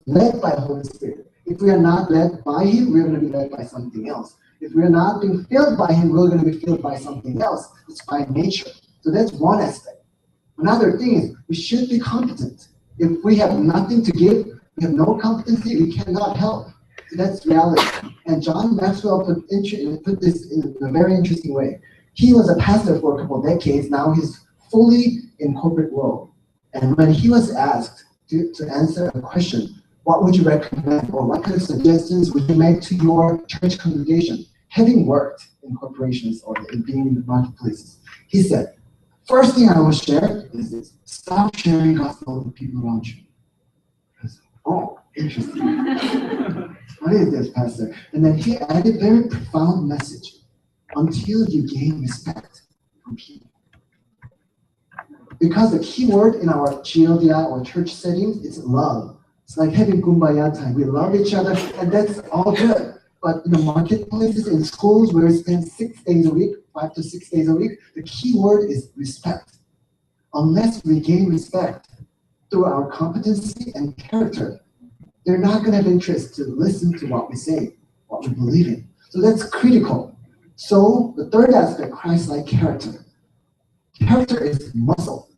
led by the Holy Spirit. If we are not led by Him, we're going to be led by something else. If we're not being filled by Him, we're going to be filled by something else. It's by nature. So that's one aspect. Another thing is we should be competent. If we have nothing to give, we have no competency, we cannot help. So that's reality. And John Maxwell put this in a very interesting way. He was a pastor for a couple of decades. Now he's fully in corporate world. And when he was asked to answer a question, what would you recommend or what kind of suggestions would you make to your church congregation, having worked in corporations or in being in the marketplaces? He said, first thing I will share is this: stop sharing gospel with people around you. I said, oh, interesting. What is this, Pastor? And then he added a very profound message: until you gain respect from people. Because the key word in our GLDI or church settings is love. It's like having kumbaya time. We love each other, and that's all good. But in the marketplaces, in schools where we spend 6 days a week, 5 to 6 days a week, the key word is respect. Unless we gain respect through our competency and character, they're not going to have interest to listen to what we say, what we believe in. So that's critical. So the third aspect, Christ-like character. Character is muscle.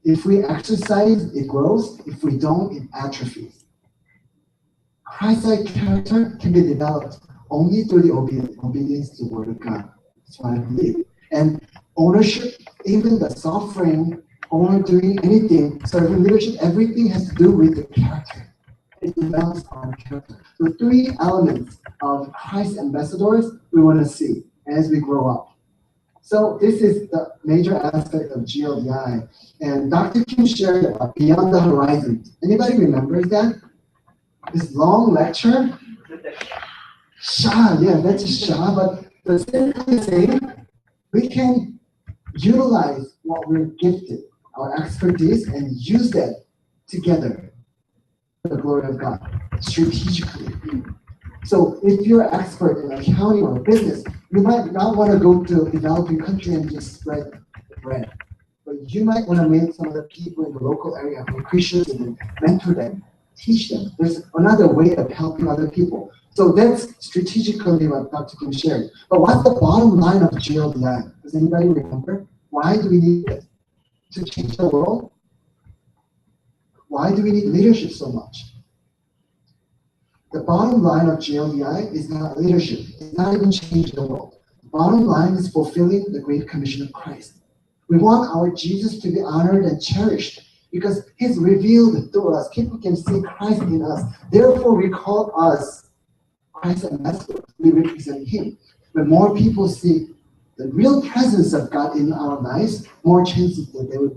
If we exercise, it grows. If we don't, it atrophies. Christ-like character can be developed only through the obedience to the Word of God. That's what I believe. And ownership, even the suffering, or doing anything, serving leadership, everything has to do with the character. It develops our character. The three elements of Christ ambassadors we want to see as we grow up. So this is the major aspect of GLDI. And Dr. Kim shared about Beyond the Horizon. Anybody remembers that? This long lecture? Shah, yeah, that's a Shah, but the simply saying, we can utilize what we're gifted, our expertise, and use that together for the glory of God, strategically. So if you're an expert in accounting or business, you might not want to go to a developing country and just spread the bread. But you might want to meet some of the people in the local area who are Christians and mentor them, teach them. There's another way of helping other people. So that's strategically what Dr. Kim shared. But what's the bottom line of GLDI? Does anybody remember? Why do we need it? To change the world? Why do we need leadership so much? The bottom line of GLDI is not leadership. It's not even changing the world. The bottom line is fulfilling the Great Commission of Christ. We want our Jesus to be honored and cherished because He's revealed through us. People can see Christ in us. Therefore, we call us Christ ambassadors. We represent Him. When more people see the real presence of God in our lives, more chances that they would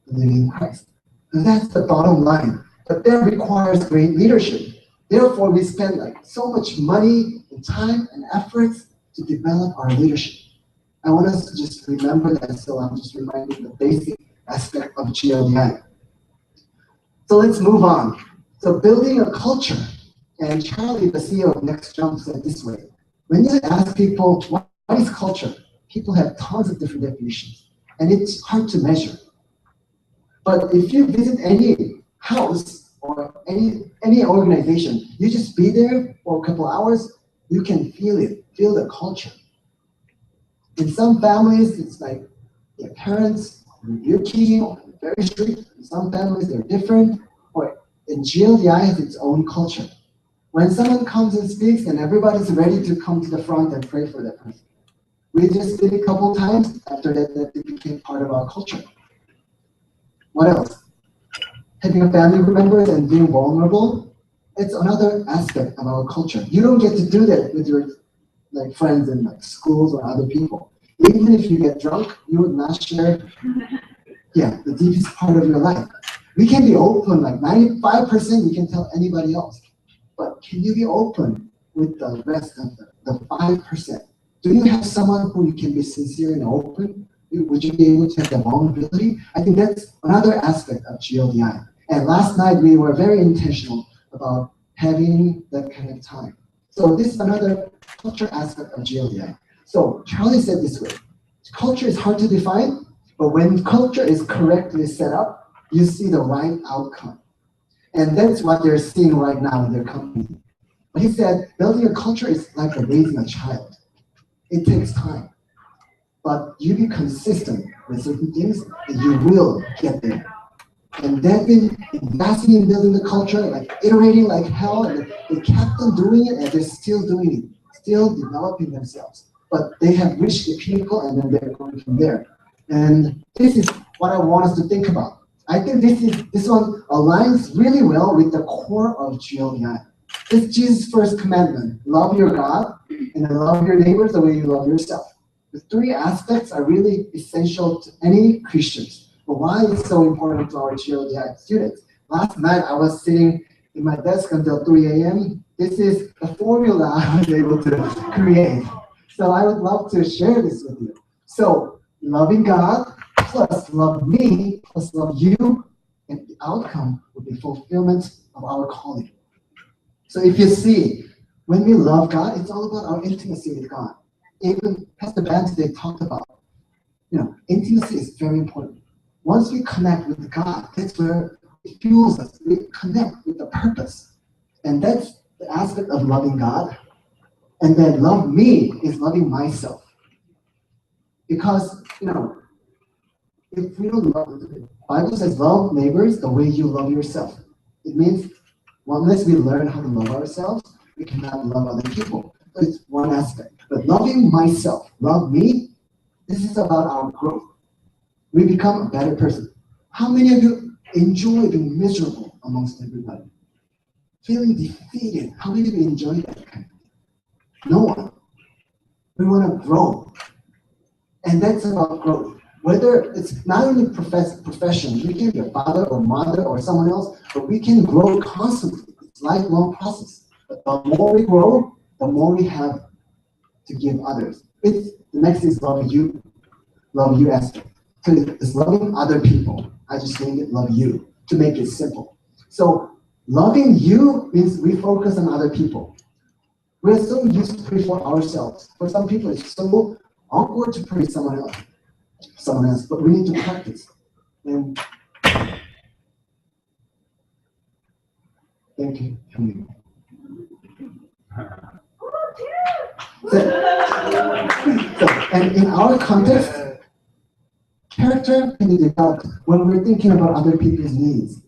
believe in Christ. And that's the bottom line. But that requires great leadership. Therefore, we spend so much money and time and efforts to develop our leadership. I want us to just remember that, so I'm just reminding the basic aspect of GLDI. So let's move on. So building a culture, and Charlie, the CEO of Next Jump, said this way: when you ask people, what is culture? People have tons of different definitions, and it's hard to measure. But if you visit any house, or any organization, you just be there for a couple hours, you can feel it, feel the culture. In some families, it's like their parents rebuking, very strict. In some families, they're different. Or in GLDI has its own culture. When someone comes and speaks, and everybody's ready to come to the front and pray for that person. We just did it a couple times. After that, it became part of our culture. What else? Having a family members and being vulnerable, it's another aspect of our culture. You don't get to do that with your friends in schools or other people. Even if you get drunk, you would not share the deepest part of your life. We can be open, 95% we can tell anybody else. But can you be open with the rest of the 5%? Do you have someone who you can be sincere and open? Would you be able to have the vulnerability? I think that's another aspect of GLDI. And last night we were very intentional about having that kind of time. So this is another culture aspect of GLDI. So Charlie said this way: culture is hard to define, but when culture is correctly set up, you see the right outcome. And that's what they're seeing right now in their company. But he said, building a culture is like raising a child. It takes time. But you be consistent with certain things, and you will get there. And they've been investing in building the culture, like iterating like hell, and they kept on doing it, and they're still doing it, still developing themselves. But they have reached the pinnacle, and then they're going from there. And this is what I want us to think about. I think this one aligns really well with the core of GLDI. It's Jesus' first commandment: love your God and then love your neighbors the way you love yourself. The three aspects are really essential to any Christians. But why it's so important to our GLDI students? Last night I was sitting in my desk until 3 a.m. This is the formula I was able to create. So I would love to share this with you. So loving God plus love me plus love you, and the outcome would be fulfillment of our calling. So if you see, when we love God, it's all about our intimacy with God. Even Pastor Ben today talked about, intimacy is very important. Once we connect with God, that's where it fuels us. We connect with the purpose. And that's the aspect of loving God. And then love me is loving myself. Because, if we don't love, the Bible says love neighbors the way you love yourself. It means unless we learn how to love ourselves, we cannot love other people. So it's one aspect. But loving myself, love me, this is about our growth. We become a better person. How many of you enjoy being miserable amongst everybody? Feeling defeated. How many of you enjoy that kind of thing? No one. We want to grow. And that's about growth. Whether it's not only profession, we can be a father or mother or someone else, but we can grow constantly. It's a lifelong process. But the more we grow, the more we have to give others. The next is love you aspect. So it's loving other people. I just named it love you to make it simple. So loving you means we focus on other people. We're so used to pray for ourselves. For some people, it's so awkward to pray someone else, but we need to practice. And thank you. And in our context, character can be developed when we're thinking about other people's needs.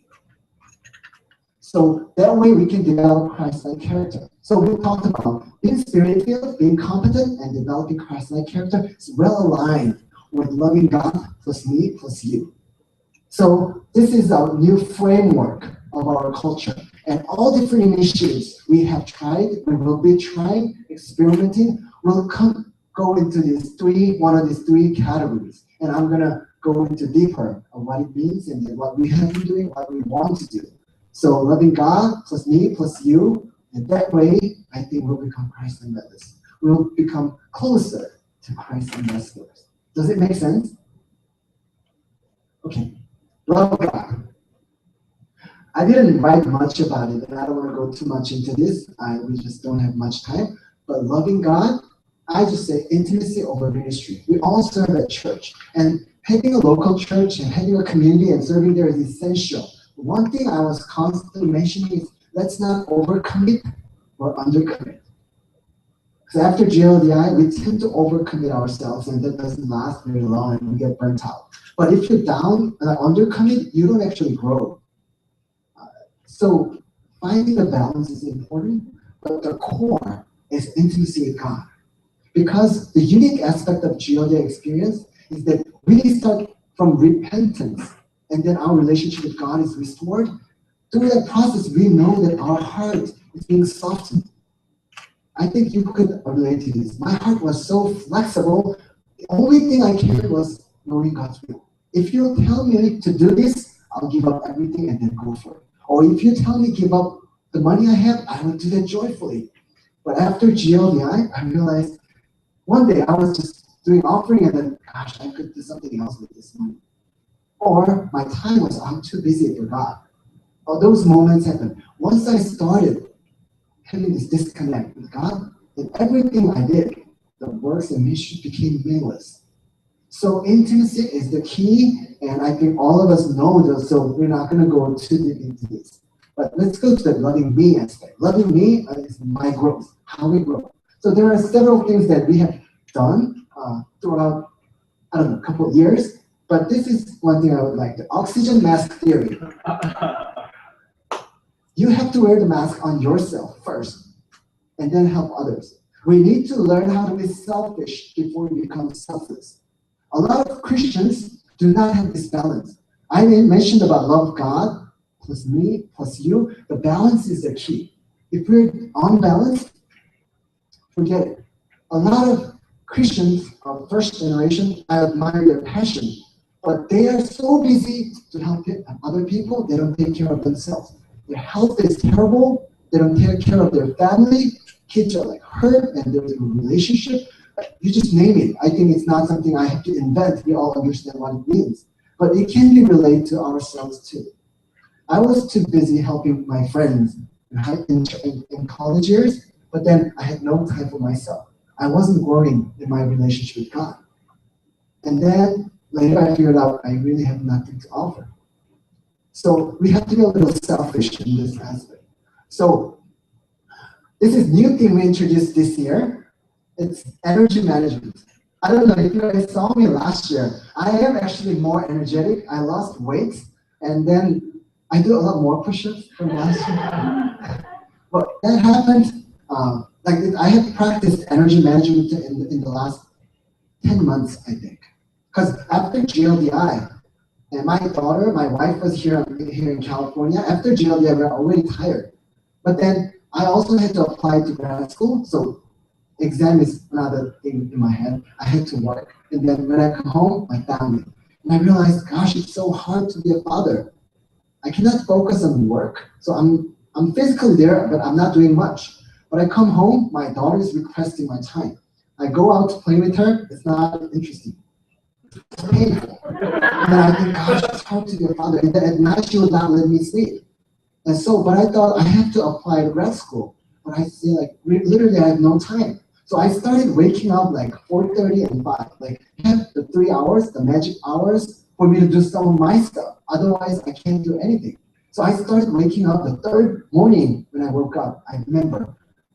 So that way we can develop Christ-like character. So we talked about being spirit-filled, being competent, and developing Christ-like character is well aligned with loving God plus me plus you. So this is our new framework of our culture. And all different initiatives we have tried, we will be trying, experimenting, will go into one of these three categories. And I'm going to go into deeper on what it means and then what we have been doing, what we want to do. So loving God plus me plus you, and that way, I think we'll become Christ ambassadors. We'll become closer to Christ ambassadors. Does it make sense? Okay. Love God. I didn't write much about it, and I don't want to go too much into this. We just don't have much time. But loving God, I just say intimacy over ministry. We all serve at church, and having a local church and having a community and serving there is essential. One thing I was constantly mentioning is let's not overcommit or undercommit. Because after GLDI, we tend to overcommit ourselves, and that doesn't last very long, and we get burnt out. But if you're down and undercommit, you don't actually grow. So finding the balance is important, but the core is intimacy with God. Because the unique aspect of GLDI experience is that we start from repentance, and then our relationship with God is restored. Through that process, we know that our heart is being softened. I think you could relate to this. My heart was so flexible. The only thing I cared was knowing God's will. If you tell me to do this, I'll give up everything and then go for it. Or if you tell me give up the money I have, I will do that joyfully. But after GLDI, I realized one day I was just doing offering and then, gosh, I could do something else with this money. Or my time was, I'm too busy for God. Or those moments happened. Once I started having this disconnect with God, then everything I did, the works and missions became meaningless. So intimacy is the key, and I think all of us know this, so we're not going to go too deep into this. But let's go to the loving me aspect. Loving me is my growth, how we grow. So there are several things that we have done throughout, I don't know, a couple of years. But this is one thing I would like, the oxygen mask theory. You have to wear the mask on yourself first, and then help others. We need to learn how to be selfish before we become selfless. A lot of Christians do not have this balance. I mentioned about love God, plus me, plus you. The balance is the key. If we're unbalanced, forget it. A lot of Christians of first generation, I admire their passion, but they are so busy to help other people, they don't take care of themselves. Their health is terrible, they don't take care of their family, kids are like hurt, and there's a relationship. You just name it. I think it's not something I have to invent. We all understand what it means. But it can be related to ourselves too. I was too busy helping my friends in college years, but then I had no time for myself. I wasn't growing in my relationship with God. And then later I figured out I really have nothing to offer. So we have to be a little selfish in this aspect. So this is new thing we introduced this year. It's energy management. I don't know if you guys saw me last year. I am actually more energetic. I lost weight, and then I do a lot more push-ups from last year. But that happened. I have practiced energy management in the last 10 months, I think. Because after GLDI, and my daughter, my wife was here in California. After GLDI, we were already tired. But then I also had to apply to grad school, so exam is another thing in my head. I had to work. And then when I come home, my family. And I realized, gosh, it's so hard to be a father. I cannot focus on work. So I'm physically there, but I'm not doing much. But I come home, my daughter is requesting my time. I go out to play with her, it's not interesting. It's painful. And then I think, gosh, it's hard to be a father. And then at night, she would not let me sleep. And so, but I thought I have to apply to grad school. But I say, literally, I have no time. So I started waking up like 4:30 and 5. Like, have the 3 hours, the magic hours, for me to do some of my stuff. Otherwise, I can't do anything. So I started waking up the third morning when I woke up. I remember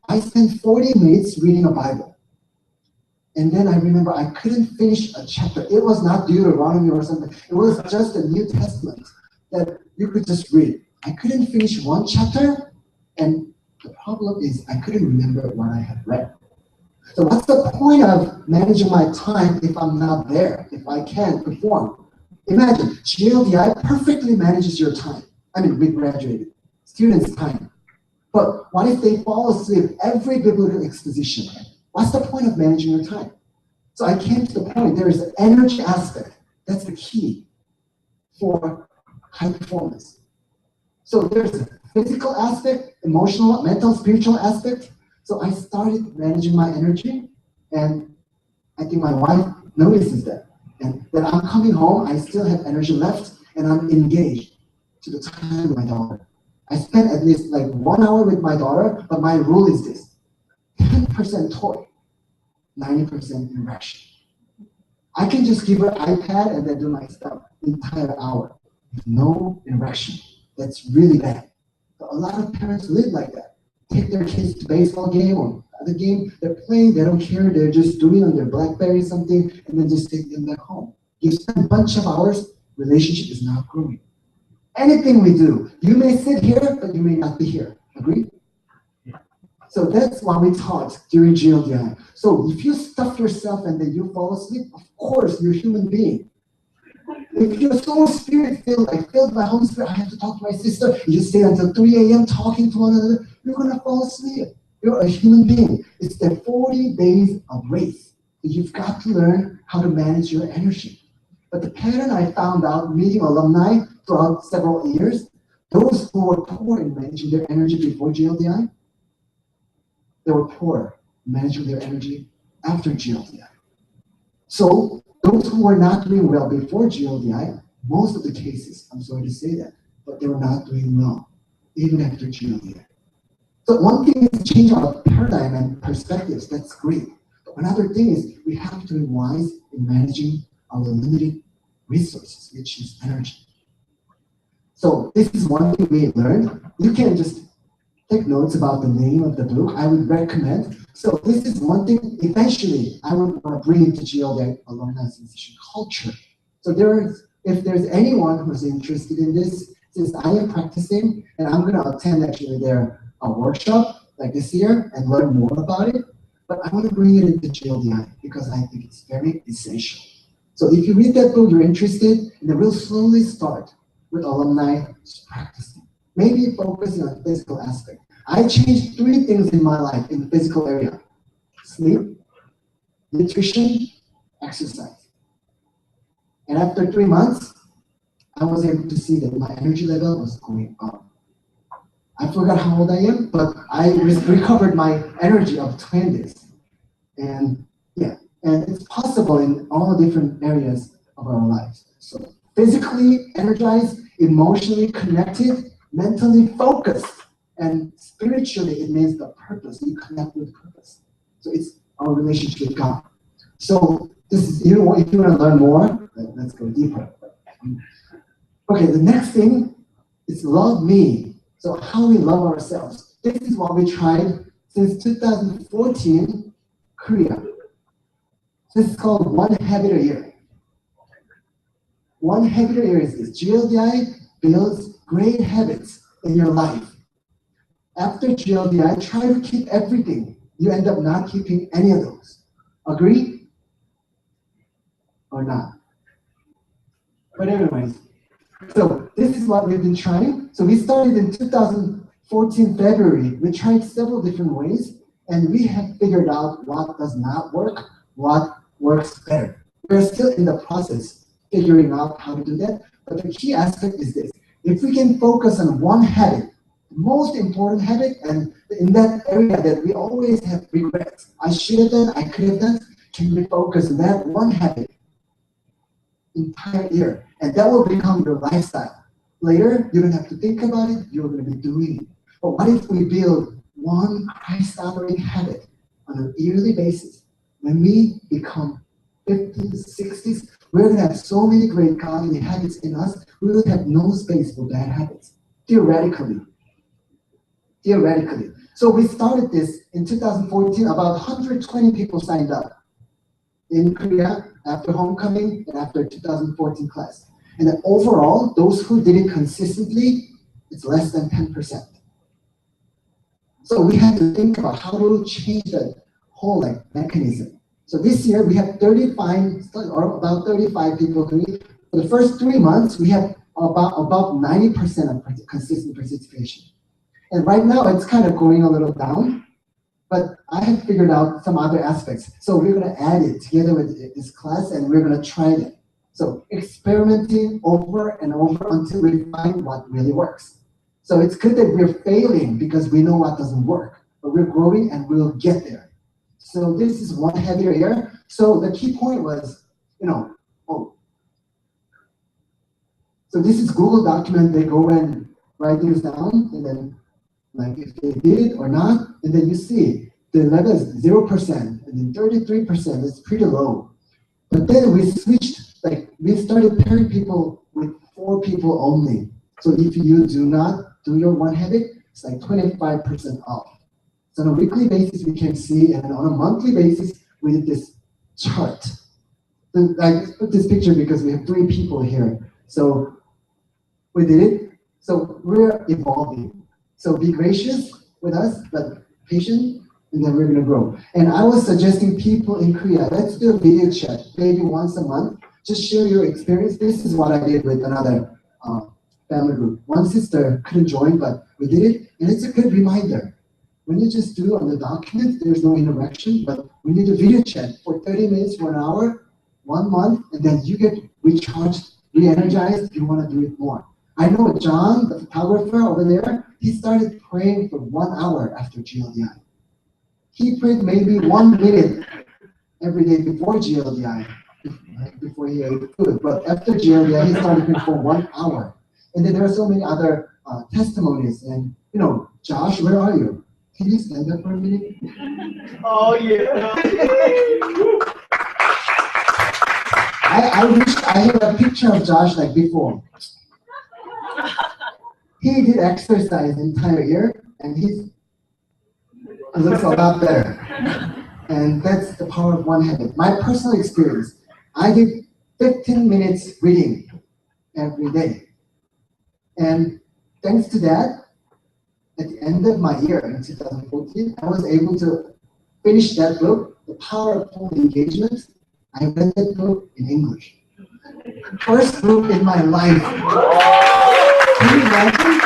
I spent 40 minutes reading a Bible. And then I remember I couldn't finish a chapter. It was not Deuteronomy or something. It was just the New Testament that you could just read. I couldn't finish one chapter, and the problem is I couldn't remember what I had read. So what's the point of managing my time if I'm not there, if I can't perform? Imagine, GLDI perfectly manages your time. I mean, we graduated, students' time. But what if they fall asleep every biblical exposition? What's the point of managing your time? So I came to the point, there is an energy aspect. That's the key for high performance. So there's a physical aspect, emotional, mental, spiritual aspect. So I started managing my energy, and I think my wife notices that. And then I'm coming home, I still have energy left, and I'm engaged to the time with my daughter. I spend at least 1 hour with my daughter, but my rule is this: 10% toy, 90% interaction. I can just give her iPad and then do my stuff the entire hour with no interaction. That's really bad. But a lot of parents live like that. Take their kids to baseball game or other game, they're playing, they don't care, they're just doing on their BlackBerry something, and then just take them back home. You spend a bunch of hours, relationship is not growing. Anything we do, you may sit here, but you may not be here. Agree? So that's what we taught during GLDI. So if you stuff yourself and then you fall asleep, of course, you're a human being. If you're so spirit-filled, filled by Holy Spirit, I have to talk to my sister, you stay until 3 a.m. talking to one another, you're going to fall asleep. You're a human being. It's the 40 days of race. You've got to learn how to manage your energy. But the pattern I found out meeting alumni throughout several years, those who were poor in managing their energy before GLDI, they were poor in managing their energy after GLDI. So those who were not doing well before GLDI, most of the cases, I'm sorry to say that, but they were not doing well even after GLDI. So one thing is to change our paradigm and perspectives. That's great. But another thing is we have to be wise in managing our limited resources, which is energy. So this is one thing we learned. You can just take notes about the name of the book. I would recommend. So this is one thing eventually I would want to bring into GLDI Alumni Association culture. So if there's anyone who's interested in this, since I am practicing and I'm going to attend actually their workshop like this year and learn more about it, but I want to bring it into GLDI because I think it's very essential. So if you read that book, you're interested, and then we'll slowly start with alumni practicing. Maybe focusing on physical aspect. I changed 3 things in my life in the physical area: sleep, nutrition, exercise. And after 3 months, I was able to see that my energy level was going up. I forgot how old I am, but I recovered my energy of 20s. And yeah, and it's possible in all different areas of our lives. So physically energized, emotionally connected, mentally focused, and spiritually it means the purpose. You connect with purpose. So it's our relationship with God. So this is, if you want to learn more, let's go deeper. Okay, the next thing is love me. So how we love ourselves. This is what we tried since 2014, Korea. This is called One Habit a Year. One habit a year is this. GLDI builds great habits in your life. After GLDI, try to keep everything. You end up not keeping any of those. Agree? Or not? But anyways, so this is what we've been trying. So we started in 2014 February. We tried several different ways, and we have figured out what does not work, what works better. We're still in the process figuring out how to do that. But the key aspect is this. If we can focus on one habit, the most important habit, and in that area that we always have regrets, I should have done, I could have done, can we focus on that one habit entire year? And that will become your lifestyle. Later, you don't have to think about it, you're going to be doing it. But what if we build one Christ-honoring habit on an yearly basis? When we become 50s, 60s, we're going to have so many great godly habits in us, we will have no space for bad habits, theoretically. So we started this in 2014, about 120 people signed up in Korea after homecoming and after 2014 class. And then overall, those who did it consistently, it's less than 10%. So we had to think about how to change that whole mechanism. So this year we have 35 people doing it. For the first 3 months, we have about 90% of consistent participation. And right now it's kind of going a little down, but I have figured out some other aspects. So we're going to add it together with this class, and we're going to try it. So experimenting over and over until we find what really works. So it's good that we're failing because we know what doesn't work, but we're growing and we'll get there. So this is one habit a year. So the key point was, so this is Google document. They go and write things down, and then if they did it or not, and then you see the level is 0%, and then 33%. It's pretty low. But then we switched, we started pairing people with 4 people only. So if you do not do your one habit, it's 25% off. So on a weekly basis, we can see, and on a monthly basis, we did this chart. So I just put this picture because we have 3 people here. So we did it. So we're evolving. So be gracious with us, but patient, and then we're going to grow. And I was suggesting people in Korea, let's do a video chat, maybe once a month. Just share your experience. This is what I did with another family group. One sister couldn't join, but we did it, and it's a good reminder. When you just do on the document, there's no interaction, but we need a video chat for 30 minutes, for an hour, 1 month, and then you get recharged, re-energized, you want to do it more. I know John, the photographer over there, he started praying for 1 hour after GLDI. He prayed maybe 1 minute every day before GLDI, before he ate food. But after GLDI, he started praying for 1 hour. And then there are so many other testimonies. And, Josh, where are you? Can you stand up for a minute? Oh, yeah. I wish I had a picture of Josh before. He did exercise the entire year, and he looks a lot better. And that's the power of one habit. My personal experience, I did 15 minutes reading every day. And thanks to that, at the end of my year in 2014, I was able to finish that book, The Power of Full Engagement. I read that book in English. First book in my life. Can you imagine?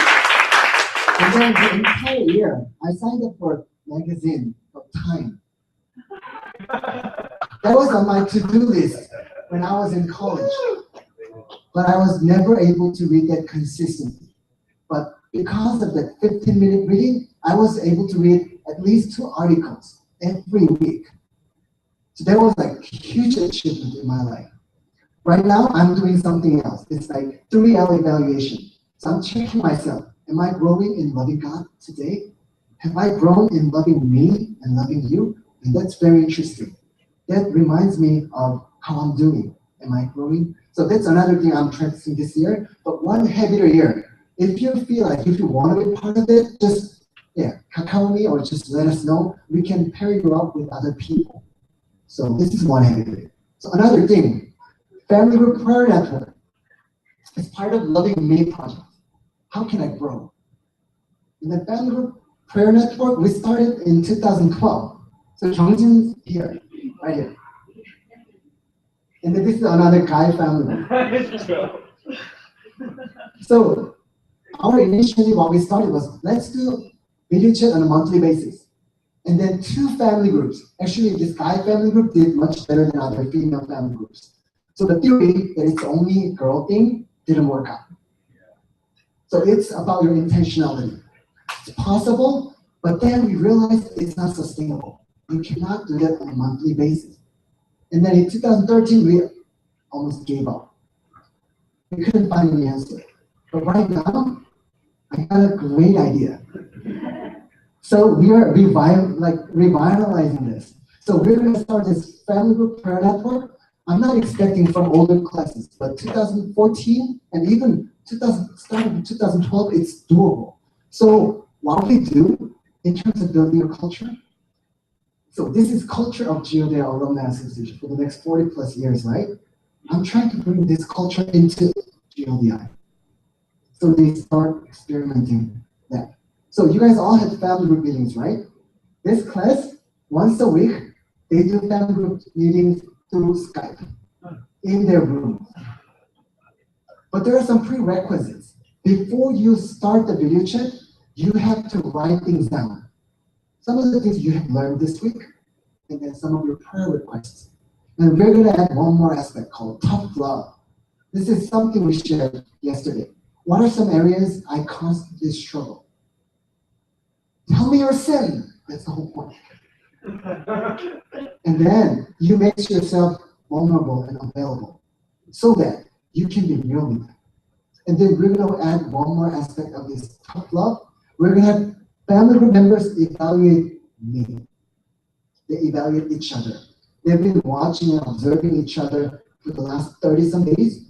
And then the entire year, I signed up for a magazine of Time. That was on my to-do list when I was in college. But I was never able to read that consistently. But because of that 15-minute reading, I was able to read at least 2 articles every week. So that was like a huge achievement in my life. Right now, I'm doing something else. It's like 3L evaluation. So I'm checking myself. Am I growing in loving God today? Have I grown in loving me and loving you? And that's very interesting. That reminds me of how I'm doing. Am I growing? So that's another thing I'm practicing this year. But one habit a year. If you feel like if you want to be part of it, just kakao me or just let us know. We can pair you up with other people. So this is one habit. So another thing, family group prayer network. It's part of Loving Me project. How can I grow? In the family group prayer network, we started in 2012. So Jongjin's here, right here. And then this is another guy family. So initially what we started was, let's do video chat on a monthly basis. And then 2 family groups. Actually, this guy family group did much better than other female family groups. So the theory that it's only girl thing didn't work out. So it's about your intentionality. It's possible, but then we realized it's not sustainable. You cannot do that on a monthly basis. And then in 2013, we almost gave up. We couldn't find an answer. But right now, I got a great idea. So we are revitalizing this. So we're going to start this family group prayer network. I'm not expecting from older classes, but 2014 and even starting in 2012, it's doable. So what we do in terms of building a culture, so this is culture of GLDI Alumni Association for the next 40 plus years, right? I'm trying to bring this culture into GLDI. So they start experimenting that. So you guys all had family group meetings, right? This class, once a week, they do family group meetings through Skype in their room. But there are some prerequisites. Before you start the video chat, you have to write things down. Some of the things you have learned this week, and then some of your prayer requests. And we're going to add one more aspect called tough love. This is something we shared yesterday. What are some areas I constantly struggle? Tell me your sin. That's the whole point. And then you make yourself vulnerable and available so that you can be real with them. And then we're going to add one more aspect of this tough love. We're going to have family group members evaluate me. They evaluate each other. They've been watching and observing each other for the last 30-some days,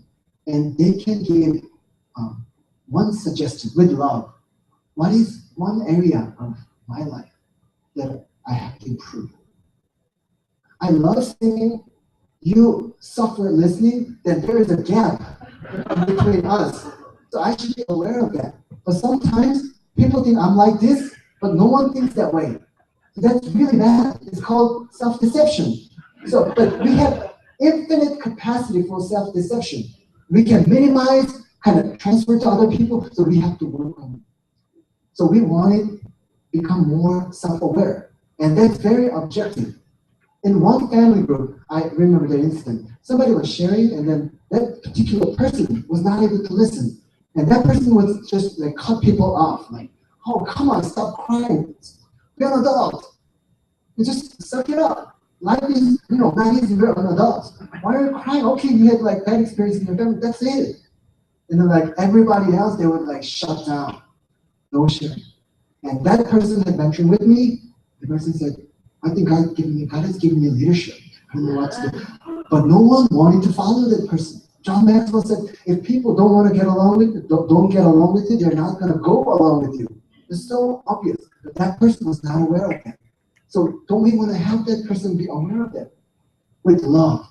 and they can give one suggestion with love. What is one area of my life that I have to improve? I love singing. You suffer listening, then there is a gap between us. So I should be aware of that. But sometimes people think I'm like this, but no one thinks that way. So that's really bad. It's called self-deception. So, but we have infinite capacity for self-deception. We can minimize, kind of transfer to other people, so we have to work on it. So we want to become more self-aware. And that's very objective. In one family group, I remember the incident. Somebody was sharing, and then that particular person was not able to listen. And that person was just like cut people off, like, oh, come on, stop crying. You're an adult. You just suck it up. Life is, not easy, you're an adult. Why are you crying? Okay, you had like bad experience in your family, that's it. And then like everybody else, they would like shut down. No sharing. And that person had mentoring with me. The person said, I think God has given me leadership. I don't know what to do. But no one wanted to follow that person. John Maxwell said, if people don't want to get along with you, don't get along with you, they're not going to go along with you. It's so obvious that that person was not aware of that. So don't we want to help that person be aware of that? With love.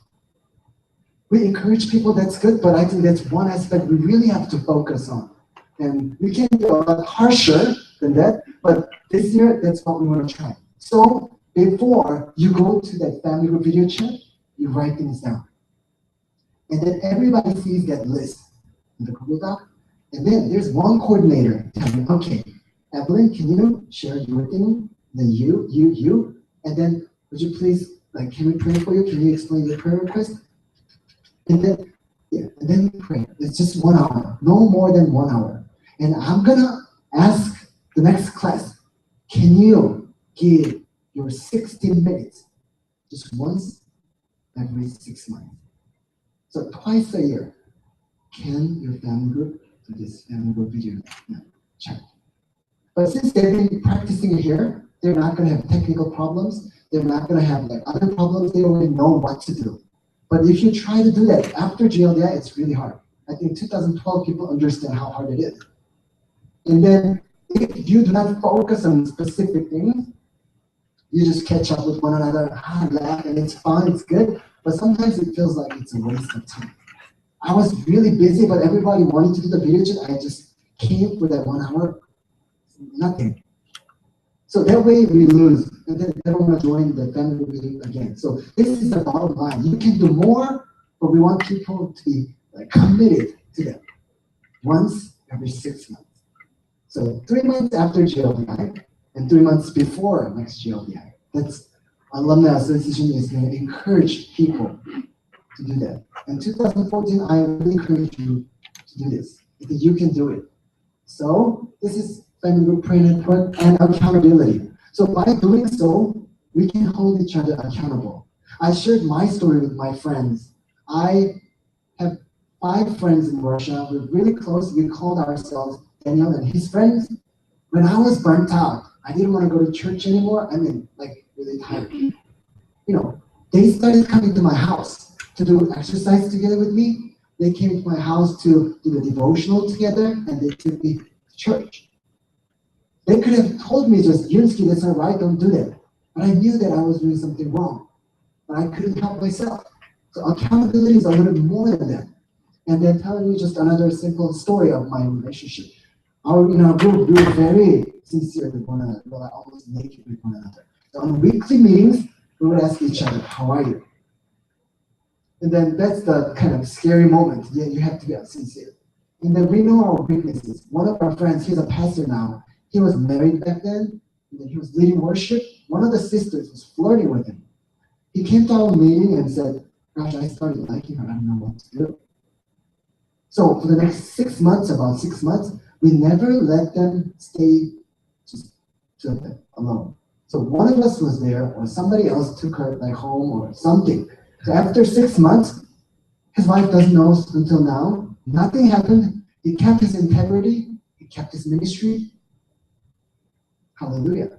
We encourage people, that's good, but I think that's one aspect we really have to focus on. And we can be a lot harsher than that, but this year, that's what we want to try. So before you go to that family group video chat, you write things down. And then everybody sees that list in the Google Doc. And then there's one coordinator telling, okay, Evelyn, can you share your thing? Then you. And then would you please, like, can we pray for you? Can you explain your prayer request? And then, yeah, and then we pray. It's just 1 hour, no more than 1 hour. And I'm gonna ask the next class, can you give your 16 minutes just once every 6 months? So twice a year, can your family group do this family group video chat? But since they've been practicing it here, they're not gonna have technical problems. They're not gonna have like other problems. They already know what to do. But if you try to do that after GLDI, it's really hard. I think 2012 people understand how hard it is. And then if you do not focus on specific things, you just catch up with one another, laugh, and it's fun, it's good. But sometimes it feels like it's a waste of time. I was really busy, but everybody wanted to do the video chat. I just came for that 1 hour, nothing. So that way we lose, and then they don't want to join the family meeting again. So this is the bottom line. You can do more, but we want people to be like, committed to that once every 6 months. So 3 months after GLDI and 3 months before next GLDI. That's Alumni Association is going to encourage people to do that. And 2014, I really encourage you to do this. I think you can do it. So this is Family Group Prayer Network and accountability. So by doing so, we can hold each other accountable. I shared my story with my friends. I have 5 friends in Russia. We're really close. We called ourselves Daniel and his friends. When I was burnt out, I didn't want to go to church anymore. I mean, like really tired. You know, they started coming to my house to do exercise together with me. They came to my house to do the devotional together, and they took me to church. They could have told me just, Yunski, that's not right, don't do that. But I knew that I was doing something wrong. But I couldn't help myself. So accountability is a little bit more than that. And then telling you just another simple story of my relationship. In our group, we were very sincere with one another. We were almost naked with one another. So on weekly meetings, we would ask each other, how are you? And then that's the kind of scary moment. Yeah, you have to be sincere. And then we know our weaknesses. One of our friends, he's a pastor now. He was married back then, and then he was leading worship. One of the sisters was flirting with him. He came to our meeting and said, gosh, I started liking her, I don't know what to do. So for the next 6 months, about 6 months, we never let them stay just alone. So one of us was there, or somebody else took her like home or something. So after 6 months, his wife doesn't know until now. Nothing happened. He kept his integrity. He kept his ministry. Hallelujah.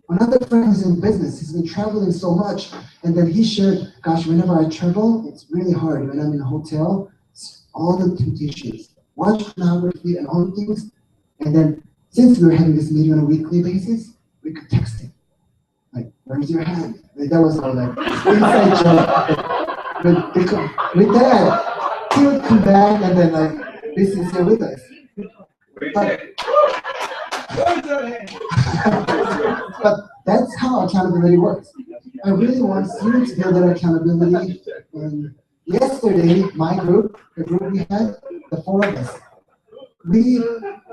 Another friend is in business. He's been traveling so much. And then he shared, gosh, whenever I travel, it's really hard. When I'm in a hotel, it's all the temptations. Watch pornography and all the things. And then since we were having this meeting on a weekly basis, we could text him. Like, where's your hand? Like, that was our like inside joke. With that, he would come back and then like, this is here with us. But that's how accountability works. I really want you to build that accountability. And yesterday, my group, the group we had, the 4 of us, we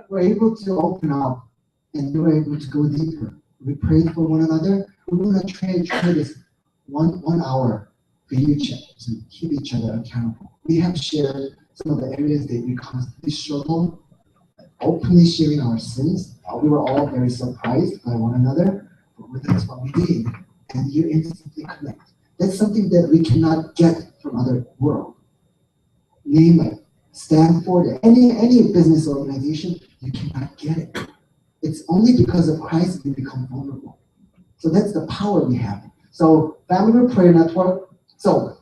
were able to open up and we were able to go deeper. We prayed for one another. We want to try this one hour video chat to keep each other accountable. We have shared some of the areas that we constantly struggle, openly sharing our sins. We were all very surprised by one another, but that's what we did. And you instantly connect. That's something that we cannot get from other world. Name it, Stanford, any business organization, you cannot get it. It's only because of Christ we become vulnerable. So that's the power we have. So Family Group Prayer Network. So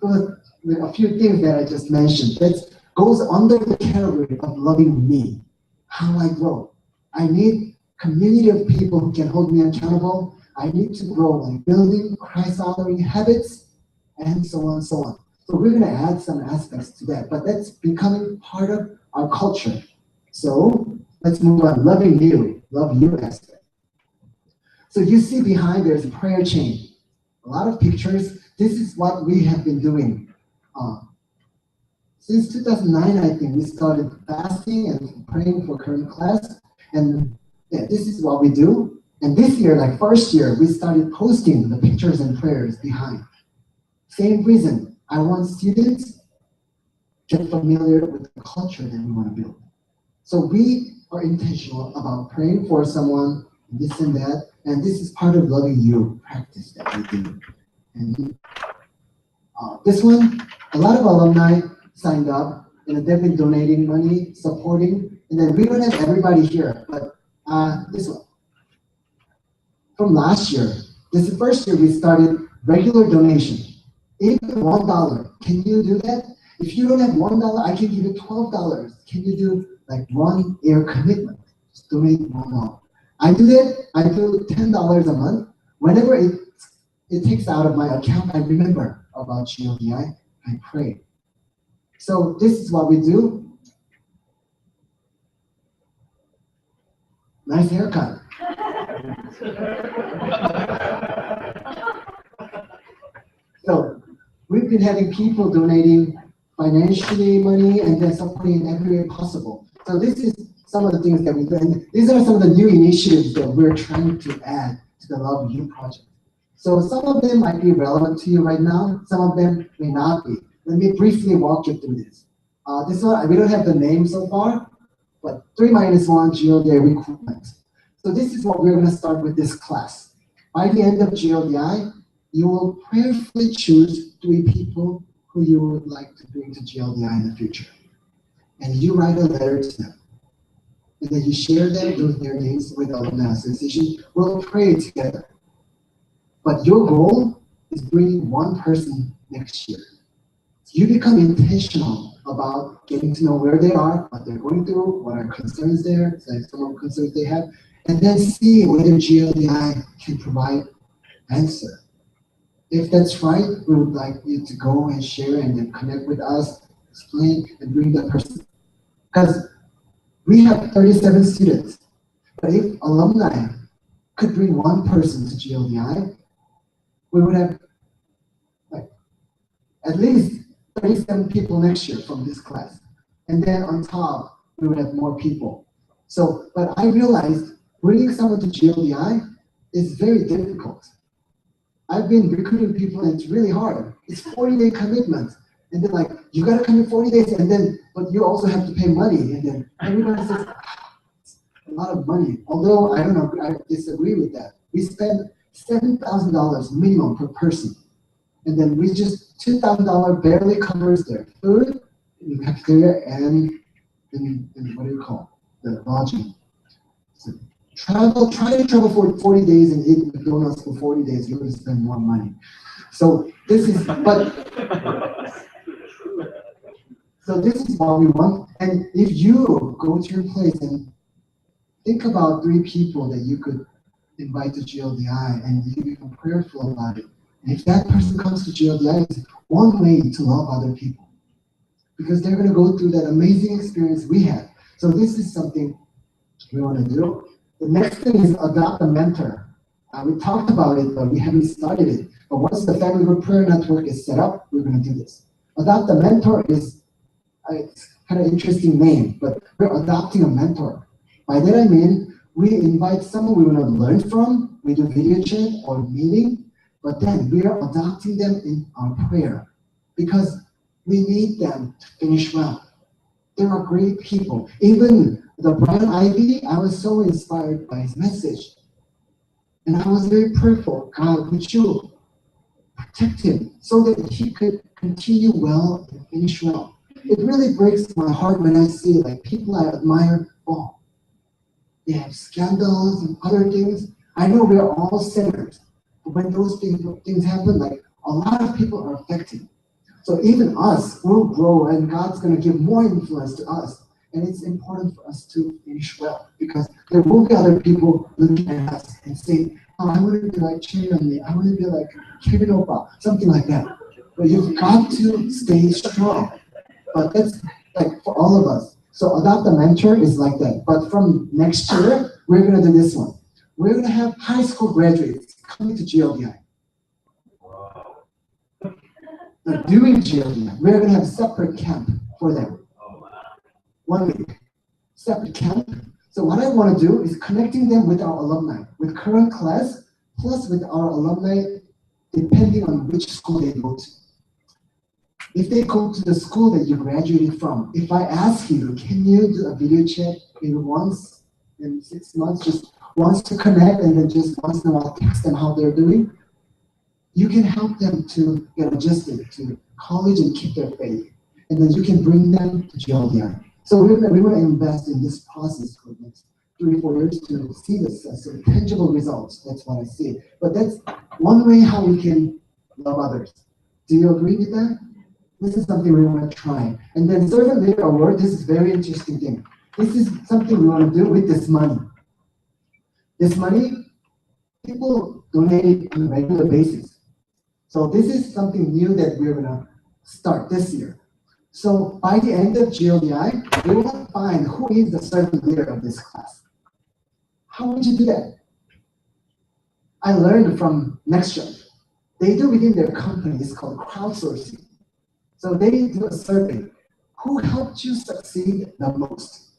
a few things that I just mentioned that goes under the category of loving me. How do I grow? I need community of people who can hold me accountable. I need to grow like building Christ-honoring habits, and so on and so on. So we're going to add some aspects to that, but that's becoming part of our culture. So let's move on. Loving you, love you aspect. So you see behind there's a prayer chain. A lot of pictures. This is what we have been doing. Since 2009, I think, we started fasting and praying for current class. And yeah, this is what we do. And this year, like first year, we started posting the pictures and prayers behind. Same reason. I want students to get familiar with the culture that we want to build. So we are intentional about praying for someone, this and that. And this is part of loving you practice that we do. And this one, a lot of alumni signed up, and they've been donating money, supporting, and then we don't have everybody here, but this one. From last year, this is the first year we started regular donation. Even $1, can you do that? If you don't have $1, I can give you $12. Can you do like 1 year commitment? Just donate $1. I do that, I do $10 a month. Whenever it takes out of my account, I remember about GLDI, I pray. So this is what we do. Nice haircut. So we've been having people donating financially money and then supporting in every way possible. So this is some of the things that we do. And these are some of the new initiatives that we're trying to add to the Love You project. So some of them might be relevant to you right now. Some of them may not be. Let me briefly walk you through this. This one, we don't have the name so far, but 3-1 GLDI recruitment. So this is what we're going to start with this class. By the end of GLDI, you will prayerfully choose 3 people who you would like to bring to GLDI in the future. And you write a letter to them. And then you share their names with the Alumni Association. We'll pray together. But your goal is bringing 1 person next year. You become intentional about getting to know where they are, what they're going through, what are concerns there, some of the concerns they have, and then see whether GLDI can provide answer. If that's right, we would like you to go and share and then connect with us, explain, and bring that person. Because we have 37 students, but if alumni could bring 1 person to GLDI, we would have like at least 37 people next year from this class. And then on top, we would have more people. So, but I realized bringing someone to GLDI is very difficult. I've been recruiting people and it's really hard. It's 40-day commitment. And then like, you gotta come in 40 days and then, but you also have to pay money. And then everybody says, it's a lot of money. Although, I don't know, I disagree with that. We spend $7,000 minimum per person. And then we just, $2,000 barely covers their food, in the cafeteria, and what do you call the lodging. So try to travel for 40 days and eat McDonald's for 40 days, you're going to spend more money. So this is, so this is what we want. And if you go to your place and think about 3 people that you could invite to GLDI and you become prayerful about it. And if that person comes to GLDI, it's one way to love other people. Because they're going to go through that amazing experience we had. So this is something we want to do. The next thing is adopt a mentor. We talked about it, but we haven't started it. But once the Family Group Prayer Network is set up, we're going to do this. Adopt a mentor is it's kind of interesting name, but we're adopting a mentor. By that I mean, we invite someone we want to learn from, we do video chat or meeting, but then we are adopting them in our prayer because we need them to finish well. They are great people. Even the Brian Ivy, I was so inspired by his message. And I was very prayerful, God, would you protect him so that he could continue well and finish well. It really breaks my heart when I see like people I admire fall. They have scandals and other things. I know we're all sinners, but when those things happen, like a lot of people are affected. So even us will grow and God's going to give more influence to us. And it's important for us to finish well because there will be other people looking at us and saying, oh, I want to be like Chee-Yeon, I want to be like Kevin Opa, something like that. But you've got to stay strong. But that's like for all of us. So Adopt a Mentor is like that. But from next year, we're going to do this one. We're going to have high school graduates coming to GLDI. During GLDI, we're going to have a separate camp for them. 1 week, separate camp. So what I want to do is connecting them with our alumni, with current class, plus with our alumni, depending on which school they go to. If they go to the school that you graduated from, if I ask you, can you do a video chat once in 6 months, just once to connect and then just once in a while text them how they're doing, you can help them to get adjusted to college and keep their faith. And then you can bring them to GLDI. So we want to invest in this process for the next 3 or 4 years to see this so tangible results. That's what I see. But that's one way how we can love others. Do you agree with that? This is something we want to try. And then Servant Leader Award, this is a very interesting thing. This is something we want to do with this money. This money, people donate it on a regular basis. So this is something new that we're going to start this year. So by the end of GLDI, we will find who is the servant leader of this class. How would you do that? I learned from NextJump. They do within their company, it's called crowdsourcing. So they do a survey. Who helped you succeed the most?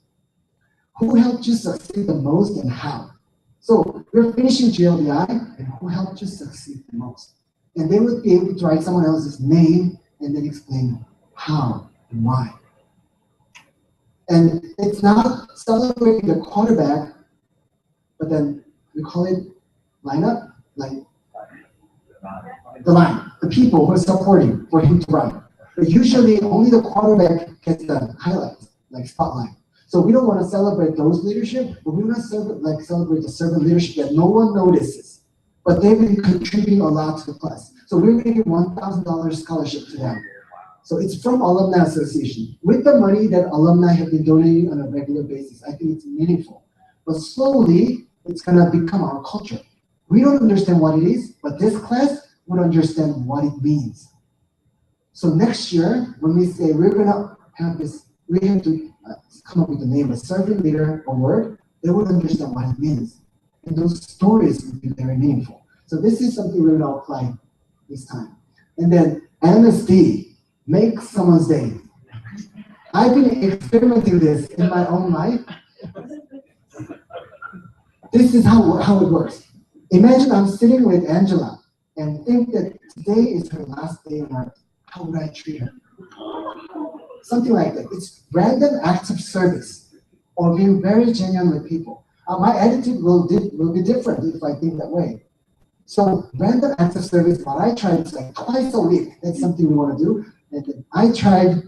Who helped you succeed the most and how? So you're finishing GLDI, and who helped you succeed the most? And they would be able to write someone else's name and then explain how and why. And it's not celebrating the quarterback, but then we call it lineup, like the line, the people who are supporting for him to run. But usually only the quarterback gets the highlights, like spotlight. So we don't want to celebrate those leadership, but we want to celebrate the servant leadership that no one notices. But they've been contributing a lot to the class. So we're going to give $1,000 scholarship to them. So it's from Alumni Association. With the money that alumni have been donating on a regular basis, I think it's meaningful. But slowly, it's going to become our culture. We don't understand what it is, but this class would understand what it means. So next year, when we say we're going to have this, we have to come up with a name, a servant leader award, they would understand what it means. And those stories would be very meaningful. So this is something we're going to apply this time. And then MSD, make someone's day. I've been experimenting this in my own life. This is how it works. Imagine I'm sitting with Angela and think that today is her last day on earth. How would I treat her? Something like that. It's random acts of service or being very genuine with people. My attitude will be different if I think that way. So random acts of service, what I try is like twice a week. That's something we want to do. And then I tried,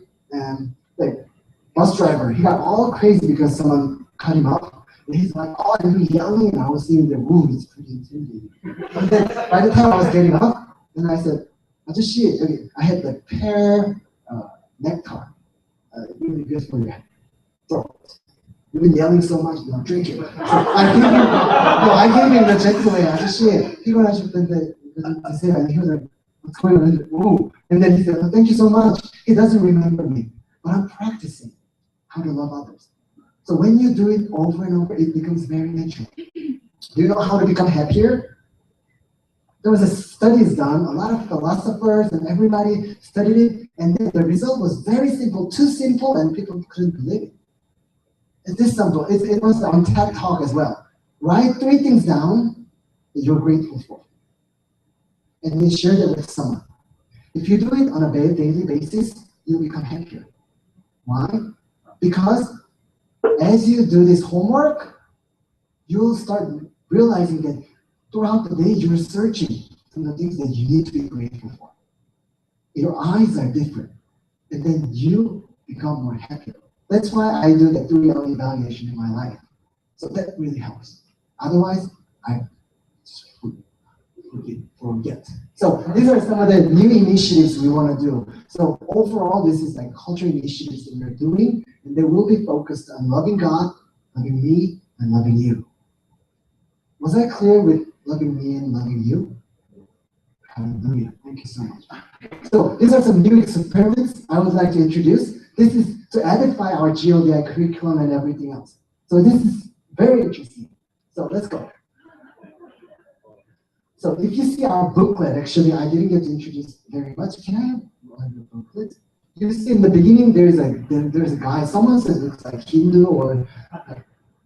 like bus driver. He got all crazy because someone cut him up. And he's like, oh, and he yelling. And I was seeing the room. It's pretty intimidating. And then by the time I was getting up, then I said, I had the pear nectar. Really good for your throat. You've been yelling so much, drink it. So I gave him the gentle way. 아저씨, 피곤하실 텐데 드세요. And he was like, what's going on? Ooh. And then he said, oh, thank you so much. He doesn't remember me, but I'm practicing how to love others. So when you do it over and over, it becomes very natural. Do you know how to become happier? There was a studies done, a lot of philosophers and everybody studied it, and then the result was very simple, too simple, and people couldn't believe it. It's this simple. It was on TED Talk as well. Write 3 things down that you're grateful for, and then share that with someone. If you do it on a daily basis, you'll become happier. Why? Because as you do this homework, you'll start realizing that throughout the day, you're searching for the things that you need to be grateful for. Your eyes are different, and then you become more happier. That's why I do the 3L evaluation in my life. So that really helps. Otherwise, food. forget. So these are some of the new initiatives we want to do. So overall, this is like cultural initiatives that we're doing, and they will be focused on loving God, loving me, and loving you. Was I clear with loving me and loving you? Hallelujah. Thank you so much. So these are some new experiments I would like to introduce. This is to edify our GLDI curriculum and everything else. So this is very interesting. So let's go. So if you see our booklet, actually I didn't get to introduce very much. Can I have the booklet? You see in the beginning there's a guy, someone says it looks like Hindu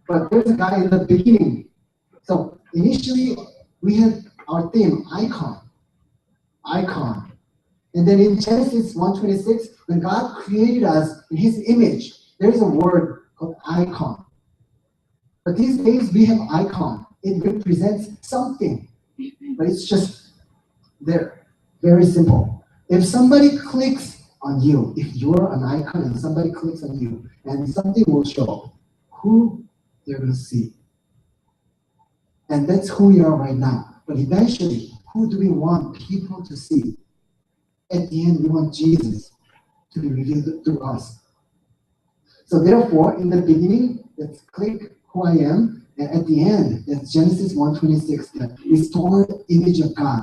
but there's a guy in the beginning. So initially we had our theme, icon. And then in Genesis 1:26, when God created us in his image, there's a word called icon. But these days we have icon. It represents something, but it's just there. Very simple. If somebody clicks on you, if you're an icon and somebody clicks on you, and something will show up, who they're going to see. And that's who we are right now. But eventually, who do we want people to see? At the end, we want Jesus to be revealed through us. So therefore, in the beginning, let's click who I am. And at the end, that's Genesis 1:26, the restored image of God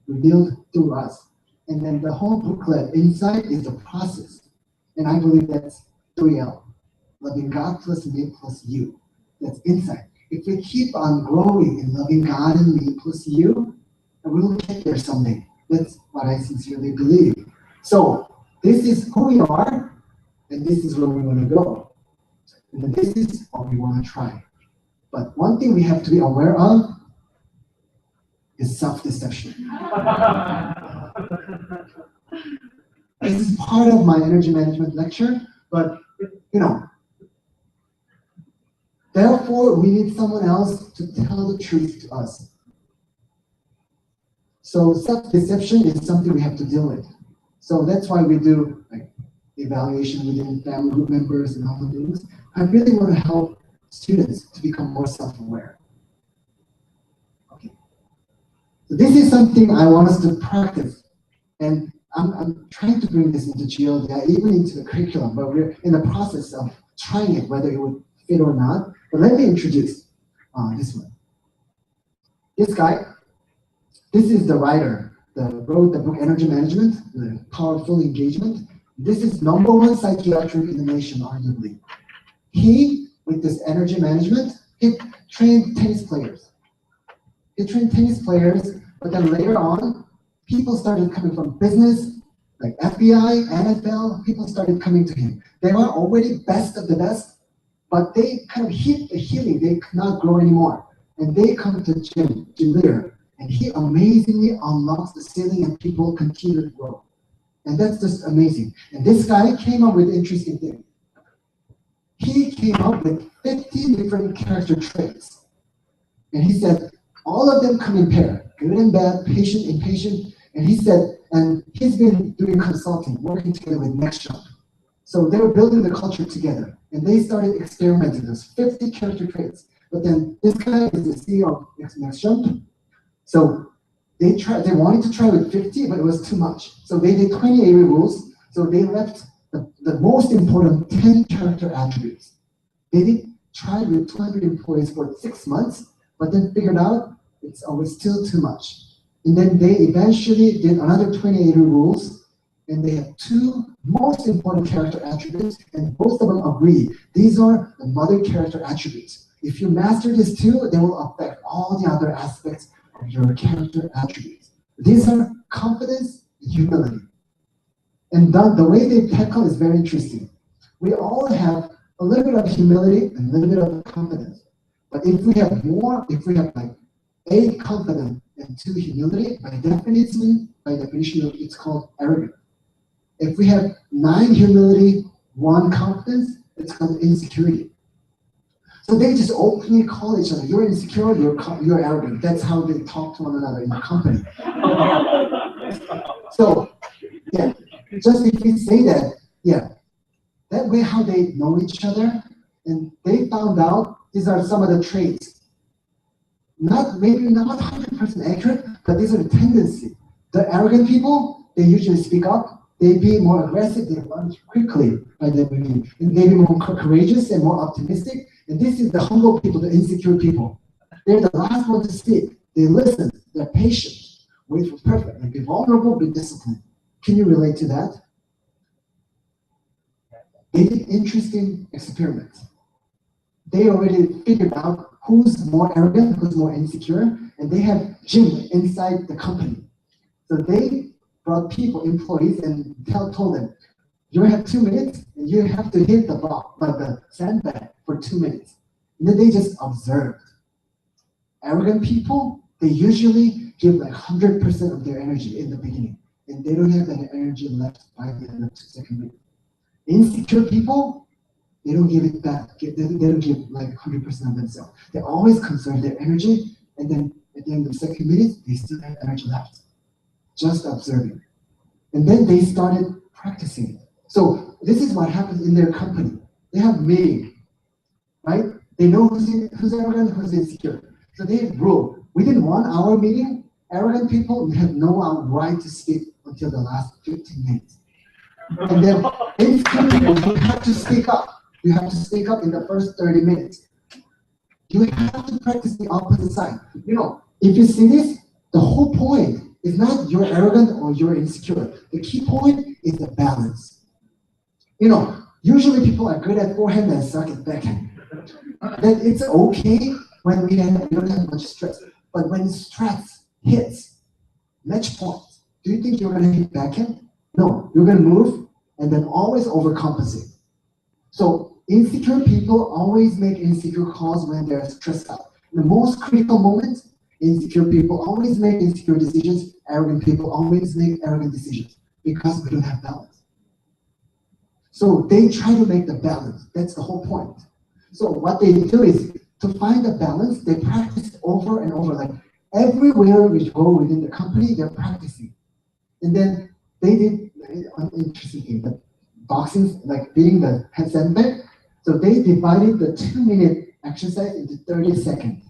revealed through us. And then the whole booklet inside is the process. And I believe that's 3L. Loving God plus me plus you. That's inside. If we keep on growing in loving God and me plus you, we will get there someday. That's what I sincerely believe. So this is who we are, and this is where we want to go. And then this is what we want to try. But one thing we have to be aware of is self-deception. This is part of my energy management lecture, but therefore we need someone else to tell the truth to us. So self-deception is something we have to deal with. So that's why we do like evaluation within family group members and all the things. I really want to help students to become more self-aware. Okay. So this is something I want us to practice. And I'm trying to bring this into GLDI, even into the curriculum, but we're in the process of trying it, whether it would fit or not. But let me introduce this one. This guy, this is the writer that wrote the book Energy Management, the Powerful Engagement. This is #1 psychiatric in the nation, arguably. He, with this energy management, he trained tennis players. But then later on, people started coming from business, like FBI, NFL, people started coming to him. They were already best of the best, but they kind of hit the ceiling. They could not grow anymore. And they come to Jim Leader, and he amazingly unlocks the ceiling and people continue to grow. And that's just amazing. And this guy came up with an interesting thing. He came up with 50 different character traits. And he said, all of them come in pair, good and bad, patient, impatient. And he said, and he's been doing consulting, working together with Next Jump. So they were building the culture together. And they started experimenting with 50 character traits. But then this guy is the CEO of Next Jump. So they wanted to try with 50, but it was too much. So they did 28 rules. So they left the most important 10 character attributes. They did try with 200 employees for 6 months, but then figured out it's always still too much. And then they eventually did another 28 rules, and they have 2 most important character attributes, and both of them agree. These are the mother character attributes. If you master these 2, they will affect all the other aspects of your character attributes. These are confidence and humility. And the way they tackle is very interesting. We all have a little bit of humility and a little bit of confidence. But if we have like 8 confidence and 2 humility, by definition, it's called arrogant. If we have 9 humility, 1 confidence, it's called insecurity. So they just openly call each other, you're insecure, you're arrogant. That's how they talk to one another in the company. So, yeah, just if we say that, yeah, that way how they know each other, and they found out these are some of the traits. Maybe not 100% accurate, But these are the tendency. The arrogant people, they usually speak up. They be more aggressive. They run quickly by the beginning. And they be more courageous and more optimistic. And this is the humble people, the insecure people. They're the last one to speak. They listen. They're patient. Wait for perfect. And be vulnerable, be disciplined. Can you relate to that? They did interesting experiments. They already figured out who's more arrogant, who's more insecure, and they have gym inside the company. So they brought people, employees, and told them, you have 2 minutes, and you have to hit the sandbag for 2 minutes. And then they just observed. Arrogant people, they usually give like 100% of their energy in the beginning, and they don't have that energy left by the end of the second minute. Insecure people, they don't give it back. They don't give like 100% of themselves. They always conserve their energy, and then at the end of the second minute, they still have energy left. Just observing. And then they started practicing. So this is what happens in their company. They have meeting, right? They know who's arrogant, who's insecure. So they have rule. Within 1 hour meeting, arrogant people have no right to speak until the last 15 minutes. And then insecure people, you have to speak up. You have to speak up in the first 30 minutes. You have to practice the opposite side. You know, if you see this, the whole point is not you're arrogant or you're insecure. The key point is the balance. You know, usually people are good at forehand and suck at backhand. Then it's okay when we don't have much stress. But when stress hits, match point, do you think you're going to hit backhand? No, you're going to move and then always overcompensate. So insecure people always make insecure calls when they're stressed out. In the most critical moments, insecure people always make insecure decisions. Arrogant people always make arrogant decisions because we don't have balance. So they try to make the balance. That's the whole point. So what they do is to find the balance, they practice it over and over. Like everywhere we go within the company, they're practicing. And then they did an interesting thing. The boxing, like beating the sandbag. So they divided the 2-minute exercise into 30 seconds.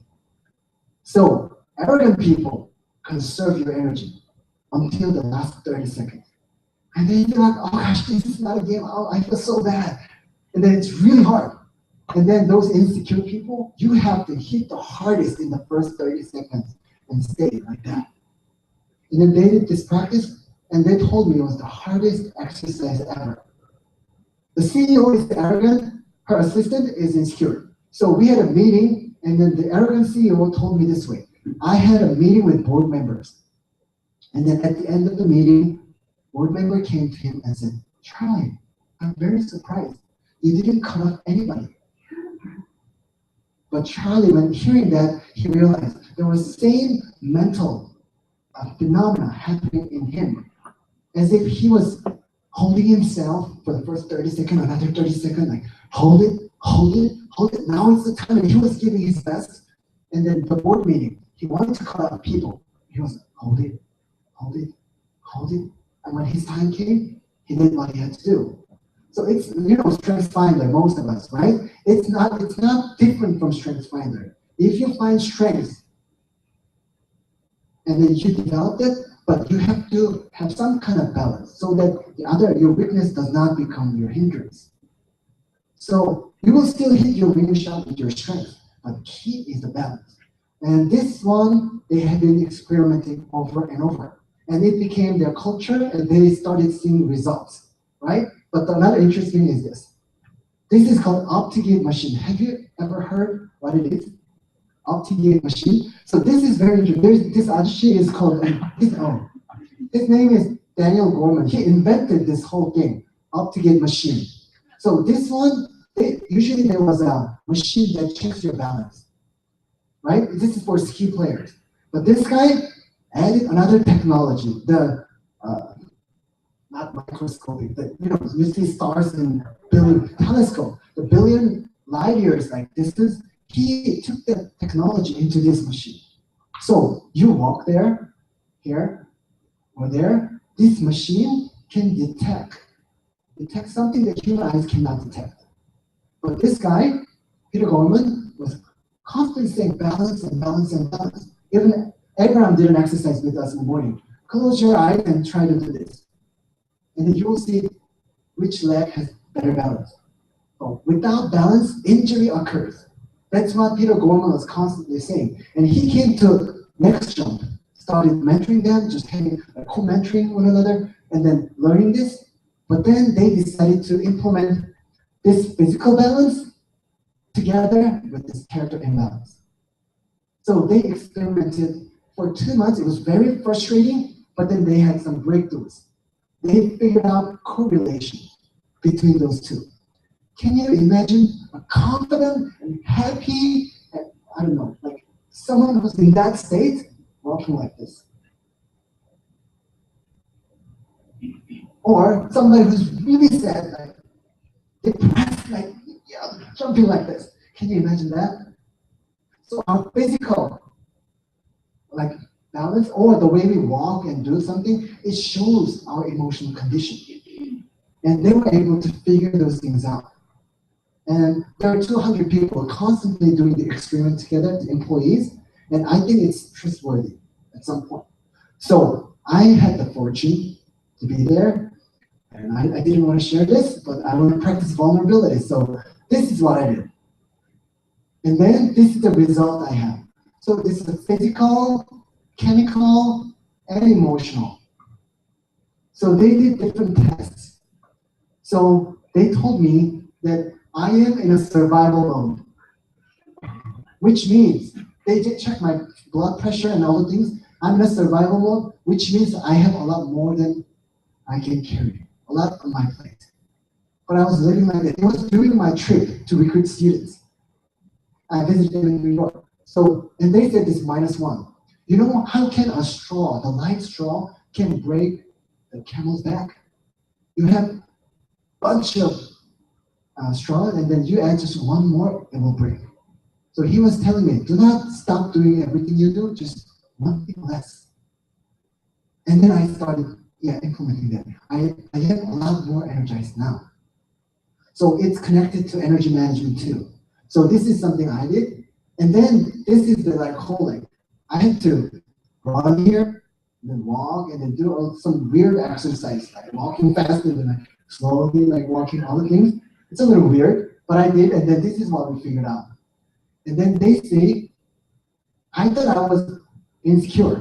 So arrogant people conserve your energy until the last 30 seconds. And then you're like, oh gosh, this is not a game. Oh, I feel so bad. And then it's really hard. And then those insecure people, you have to hit the hardest in the first 30 seconds and stay like that. And then they did this practice, and they told me it was the hardest exercise ever. The CEO is arrogant, her assistant is insecure. So we had a meeting, and then the arrogant CEO told me this way. I had a meeting with board members. And then at the end of the meeting, board member came to him and said, Charlie, I'm very surprised. You didn't cut off anybody. But Charlie, when hearing that, he realized there was the same mental phenomena happening in him, as if he was holding himself for the first 30 seconds, another 30 seconds, like hold it, hold it, hold it. Now it's the time, and he was giving his best. And then the board meeting, he wanted to cut off people. He was hold it, hold it, hold it. And when his time came, he did what he had to do. So it's, Strengths Finder, most of us, right? It's not different from Strengths Finder. If you find strengths and then you develop it, but you have to have some kind of balance so that your weakness does not become your hindrance. So you will still hit your winning shot with your strength, but the key is the balance. And this one, they have been experimenting over and over. And it became their culture, and they started seeing results, right? But another interesting thing is this. This is called OptiGate machine. Have you ever heard what it is? OptiGate machine. So this is very interesting. This ajushi is called, his name is Daniel Gorman. He invented this whole thing, OptiGate machine. So this one, usually there was a machine that checks your balance, right? This is for ski players. But this guy added another technology, not microscopic, but you see stars in billion telescope, the billion light years like distance. He took the technology into this machine. So you walk there, here, or there. This machine can detect something that human eyes cannot detect. But this guy, Peter Gorman, was constantly saying balance and balance and balance. Even Abraham did an exercise with us in the morning. Close your eyes and try to do this. And then you will see which leg has better balance. So without balance, injury occurs. That's what Peter Gorman was constantly saying. And he came to next jump, started mentoring them, just having co-mentoring one another, and then learning this. But then they decided to implement this physical balance together with this character imbalance. So they experimented for 2 months. It was very frustrating, but then they had some breakthroughs. They figured out correlation between those two. Can you imagine a confident and happy, I don't know, like someone who's in that state walking like this? Or somebody who's really sad, like depressed, like jumping like this. Can you imagine that? So our physical, like balance, or the way we walk and do something, it shows our emotional condition. And they were able to figure those things out. And there are 200 people constantly doing the experiment together, the employees, and I think it's trustworthy at some point. So I had the fortune to be there, and I didn't want to share this, but I want to practice vulnerability. So this is what I did. And then this is the result I have. So this is a physical, chemical, and emotional. So they did different tests. So they told me that I am in a survival mode, which means they did check my blood pressure and all the things. I'm in a survival mode, which means I have a lot more than I can carry, a lot on my plate. But I was living like that. It was during my trip to recruit students. I visited them in New York. So, and they said this -1. You know, how can a straw, the light straw, can break the camel's back? You have a bunch of straw, and then you add just one more, it will break. So he was telling me, do not stop doing everything you do, just one thing less. And then I started implementing that. I get a lot more energized now. So it's connected to energy management too. So this is something I did. And then this is the whole I had to run here, and then walk, and then do some weird exercise, like walking fast and then slowly walking all the things. It's a little weird, but I did, and then this is what we figured out. And then they say, I thought I was insecure,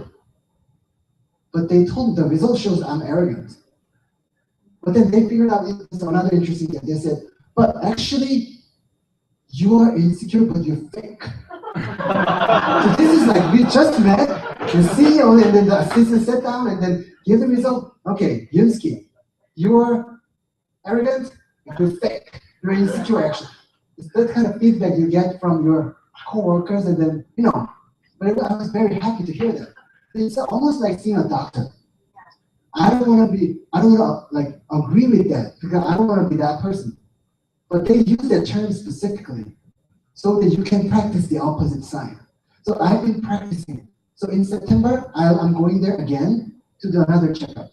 but they told me the result shows I'm arrogant. But then they figured out it's another interesting thing. They said, but actually, you are insecure, but you're fake. So this is we just met, the CEO and then the assistant sat down and then give the result. Okay, Yunski, you're arrogant, you're fake, you're insecure actually. It's that kind of feedback you get from your coworkers, and then, but I was very happy to hear that. It's almost like seeing a doctor. I don't want to agree with that, because I don't want to be that person. But they use that term specifically so that you can practice the opposite side. So I've been practicing. So in September, I'm going there again to do another checkup.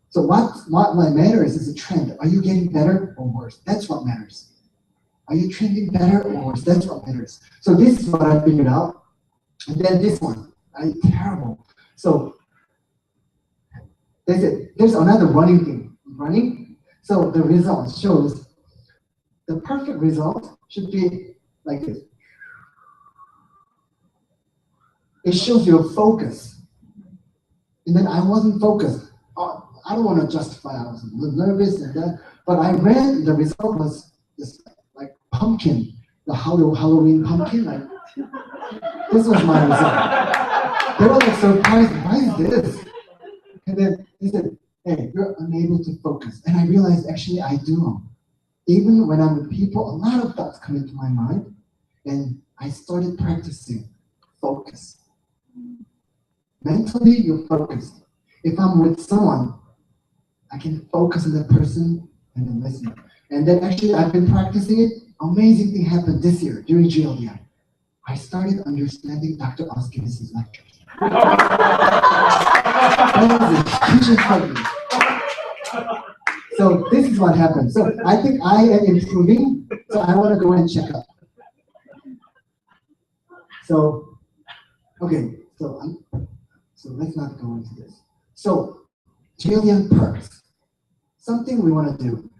So what matters is a trend. Are you getting better or worse? That's what matters. Are you trending better or worse? That's what matters. So this is what I figured out. And then this one, terrible. So there's another running thing. Running. So the result shows the perfect result should be like this. It shows your focus. And then I wasn't focused. I don't want to justify I was a little nervous and that, but I ran, the result was this pumpkin, the Halloween pumpkin. This was my result. They were surprised, why is this? And then he said, hey, you're unable to focus. And I realized actually I do. Even when I'm with people, a lot of thoughts come into my mind, and I started practicing focus. Mentally, you're focused. If I'm with someone, I can focus on that person and then listen. And then actually, I've been practicing it. Amazing thing happened this year during GLDI. I started understanding Dr. Oskivis's lectures. That was a huge improvement. So this is what happened. So I think I am improving. So I want to go and check up. So, okay. So So let's not go into this. So GLDI perks, something we want to do.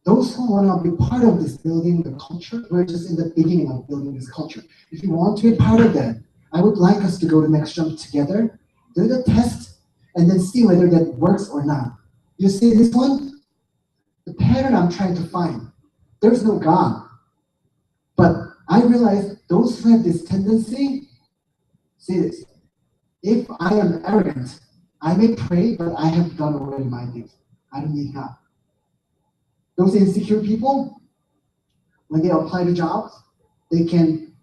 Those who want to be part of this building the culture, we're just in the beginning of building this culture. If you want to be part of that, I would like us to go to Next Jump together, do the test, and then see whether that works or not. You see this one? The pattern I'm trying to find. There's no God. But I realize those who have this tendency, see this. If I am arrogant, I may pray, but I have done already my things. I don't need God. Those insecure people, when they apply to jobs, they can,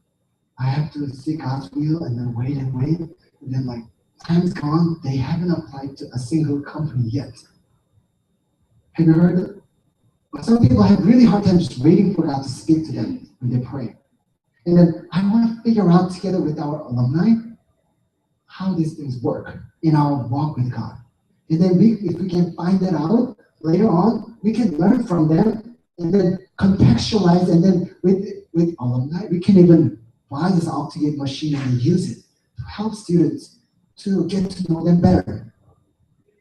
I have to see God's will and then wait and wait. And then like time's gone, they haven't applied to a single company yet. Have you heard it? But some people have really hard time just waiting for God to speak to them when they pray. And then I want to figure out together with our alumni how these things work in our walk with God. And then if we can find that out later on, we can learn from them and then contextualize, and then with alumni, we can even buy this Optigate machine and use it to help students to get to know them better.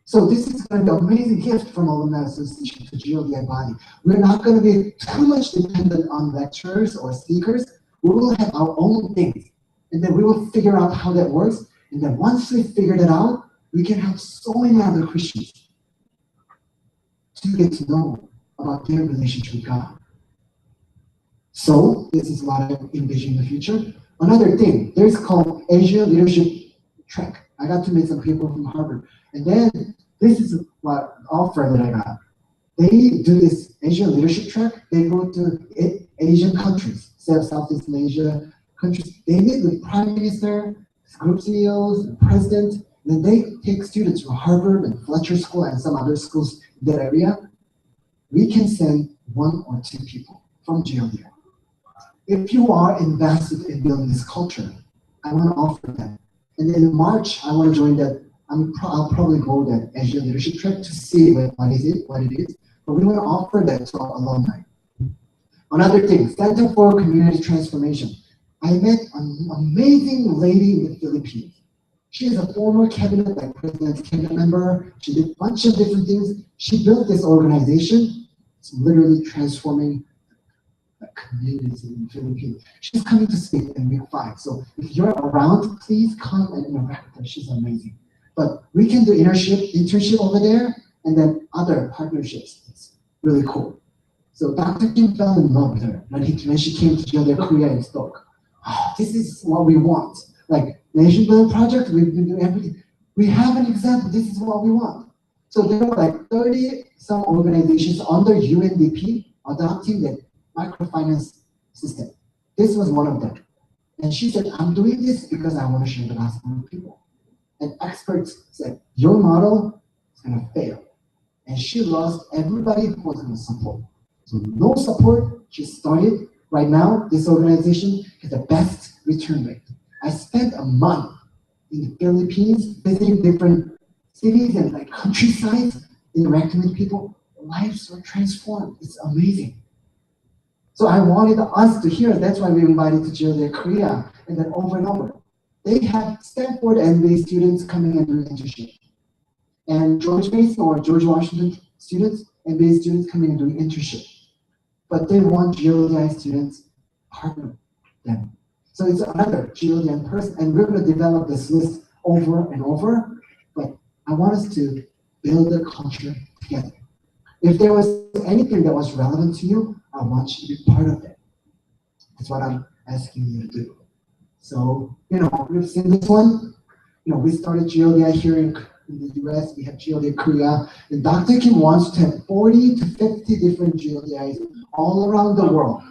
So this is going to be an amazing gift from Alumni Association to GLDI body. We're not going to be too much dependent on lecturers or speakers. We will have our own things, and then we will figure out how that works. And then once we figure that out, we can help so many other Christians to get to know about their relationship with God. So this is what I envision in the future. Another thing, there's called Asia Leadership Track. I got to meet some people from Harvard. And then this is what offer that I got. They do this Asia Leadership Track. They go to Asian countries, Southeast Asia countries. They meet with Prime Minister, group CEOs, and President. Then they take students from Harvard and Fletcher School and some other schools in that area. We can send 1 or 2 people from GLDI. If you are invested in building this culture, I want to offer that. And then in March, I want to join that. I'll probably go that Asia Leadership Track to see what it is. But we want to offer that to our alumni. Another thing, Center for Community Transformation. I met an amazing lady in the Philippines. She is a former cabinet, like president's cabinet member. She did a bunch of different things. She built this organization. It's literally transforming communities in the Philippines. She's coming to speak in week 5. So if you're around, please come and interact with her. She's amazing. But we can do internship over there, and then other partnerships. It's really cool. So Dr. Kim fell in love with her when she came to GLDI Korea and spoke. Oh, this is what we want. Like Nation Building Project, we've been doing everything. We have an example. This is what we want. So there are like 30 some organizations under UNDP adopting the microfinance system. This was one of them. And she said, I'm doing this because I want to share the gospel with people. And experts said, your model is going to fail. And she lost everybody who was going to support. So no support, she started. Right now, this organization has the best return rate. I spent a month in the Philippines visiting different cities and like countrysides, interacting with people. Lives were transformed. It's amazing. So I wanted us to hear. That's why we invited to GLDI Korea, and then over and over. They have Stanford MBA students coming and doing internship, and George Mason or George Washington students, MBA students coming and doing internship. But they want GLDI students partner them. So it's another GLDI person, and we're going to develop this list over and over. But I want us to build a culture together. If there was anything that was relevant to you, I want you to be part of it. That's what I'm asking you to do. So, we've seen this one. We started GLDI here in the US. We have GLDI Korea. And Dr. Kim wants to have 40 to 50 different GLDIs all around the world.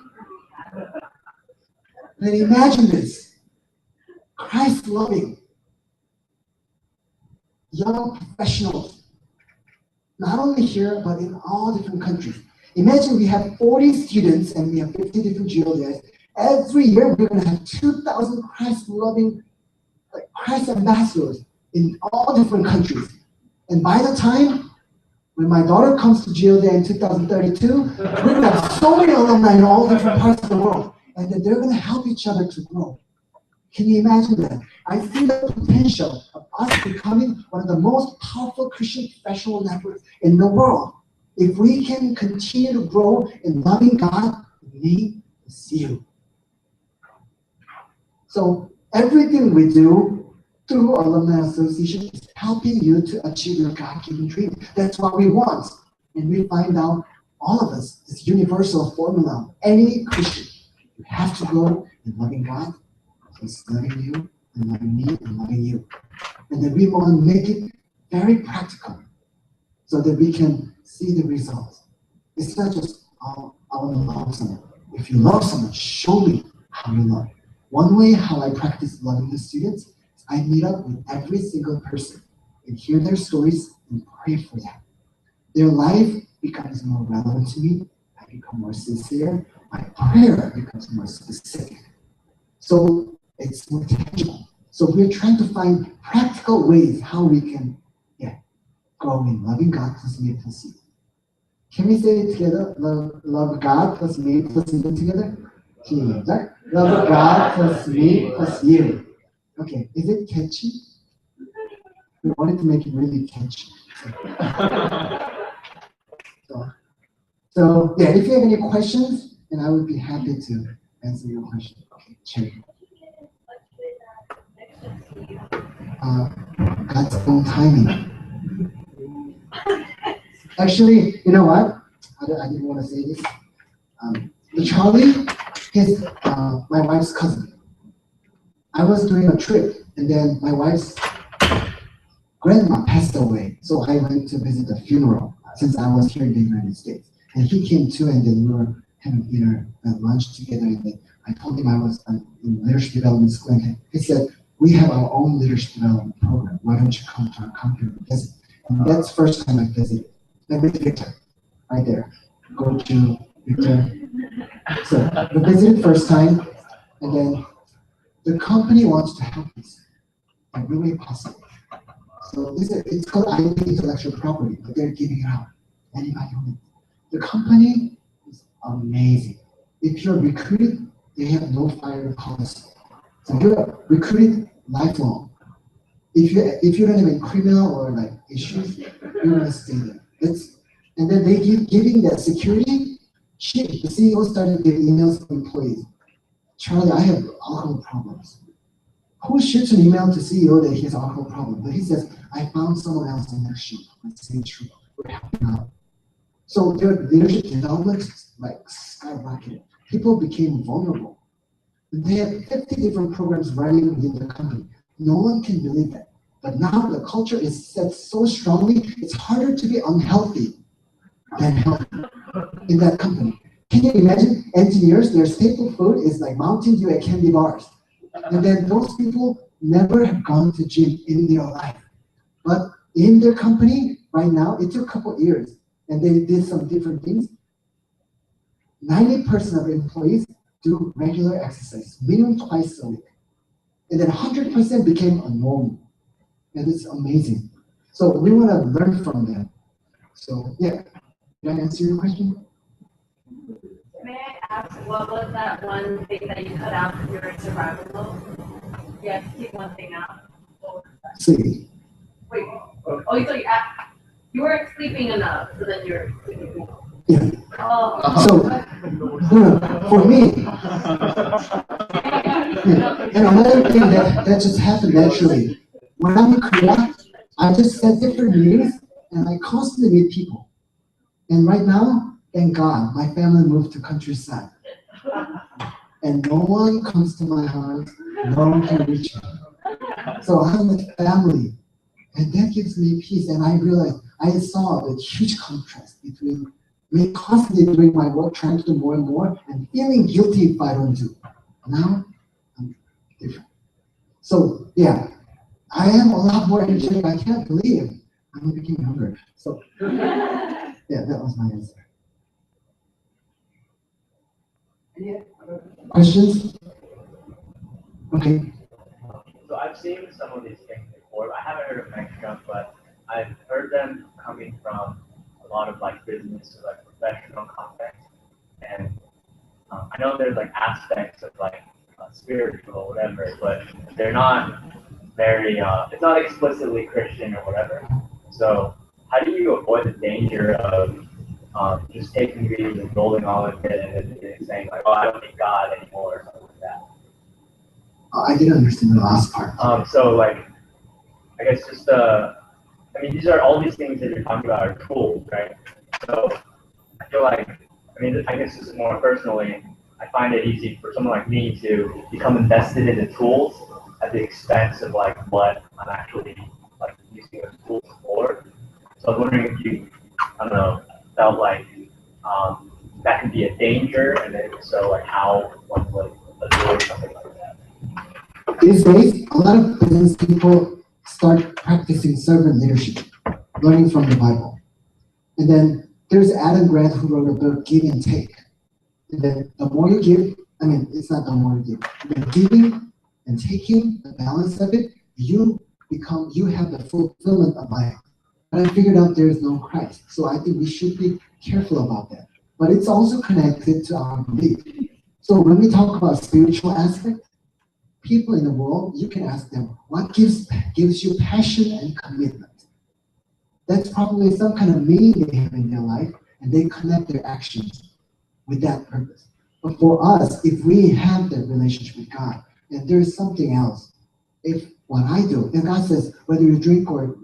And imagine this. Christ-loving young professionals, not only here, but in all different countries. Imagine we have 40 students and we have 50 different GLDIs. Every year, we're going to have 2,000 Christ-loving, Christ ambassadors in all different countries. And by the time, when my daughter comes to GLDI in 2032, we're going to have so many alumni in all different parts of the world. And then they're going to help each other to grow. Can you imagine that? I see the potential of us becoming one of the most powerful Christian professional networks in the world. If we can continue to grow in loving God, we need to see you. So everything we do through Alumni Association is helping you to achieve your God-given dream. That's what we want. And we find out, all of us, this universal formula. Any Christian, you have to grow in loving God, He's loving you, and loving me, and loving you. And then we want to make it very practical so that we can see the results. It's not just, oh, I want to love someone. If you love someone, show me how you love. One way how I practice loving the students is I meet up with every single person and hear their stories and pray for them. Their life becomes more relevant to me. I become more sincere. My prayer becomes more specific. So it's more tangible. So we're trying to find practical ways how we can grow in loving God plus me plus you. Can we say it together? Love God plus me plus you together? 시작. Love God plus me plus you. Okay, is it catchy? We wanted to make it really catchy. So yeah, if you have any questions, then I would be happy to answer your question. Okay, Cherry. God's own timing. Actually, you know what? I didn't want to say this. The Charlie is my wife's cousin. I was doing a trip, and then my wife's grandma passed away. So I went to visit the funeral since I was here in the United States. And he came too, and then we were having dinner and lunch together. And then I told him I was in leadership development school, and he said, "We have our own leadership development program. Why don't you come to our company and visit?" And that's the first time I visited. I met Victor, right there. Go to Victor. So we visited first time, and then the company wants to help us, like really possible. So it's called IP, intellectual property, but they're giving it out. Anybody who the company is amazing. If you're recruited, they have no firing policy. So you're recruited lifelong. If you don't have any criminal or like issues, you're gonna stay there. And then they giving that security. The CEO started getting emails from employees. Charlie, I have alcohol problems. Who shoots an email to CEO that he has alcohol problem? But he says, I found someone else in their shoe. Let's say true. We're helping out. So their leadership development like skyrocketed. People became vulnerable. They had 50 different programs running within the company. No one can believe that. But now the culture is set so strongly, it's harder to be unhealthy than healthy in that company. Can you imagine engineers, their staple food is like Mountain Dew and candy bars. And then those people never have gone to gym in their life. But in their company, right now, it took a couple years, and they did some different things. 90% of employees do regular exercise, minimum twice a week. And then 100% became a norm. And it's amazing. So we want to learn from them. So yeah, did I answer your question? May I ask, what was that one thing that you cut out from your survival mode? You had to keep one thing out. What was that? See. Wait. Oh, so you weren't sleeping enough, so then you're sleeping. Yeah. Oh. So for me, yeah. And another thing that just happened naturally. When I'm in Korea, I just set different meetings and I constantly meet people. And right now, thank God, my family moved to countryside. And no one comes to my house, no one can reach me. So I'm with family. And that gives me peace. And I realized I saw the huge contrast between me constantly doing my work, trying to do more and more, and feeling guilty if I don't do. Now, I'm different. So, yeah, I am a lot more energetic. I can't believe I'm becoming younger. So, yeah, that was my answer. Any other questions? Okay. So I've seen some of these things before. I haven't heard of Mexico, but I've heard them coming from a lot of like business or like professional context. And I know there's like aspects of like spiritual or whatever, but they're not very, it's not explicitly Christian or whatever. So how do you avoid the danger of just taking these and rolling on with it and then saying like, oh, I don't need God anymore or something like that? I didn't understand the last part. So like, I guess just, I mean, these are all these things that you're talking about are tools, right? So I feel like, I mean, I guess just more personally, I find it easy for someone like me to become invested in the tools at the expense of like what I'm actually like using those tools for. So I was wondering if you, I don't know, felt like that could be a danger, and then so like how one would avoid something like that. These days, a lot of business people start practicing servant leadership, learning from the Bible. And then there's Adam Grant who wrote a book, Give and Take. And then the more you give, I mean, it's not the more you give. The giving and taking, the balance of it, you have the fulfillment of life. But I figured out there is no Christ. So I think we should be careful about that. But it's also connected to our belief. So when we talk about spiritual aspect, people in the world, you can ask them, what gives you passion and commitment? That's probably some kind of meaning they have in their life, and they connect their actions with that purpose. But for us, if we have that relationship with God, and there's something else, if what I do, and God says, whether you drink or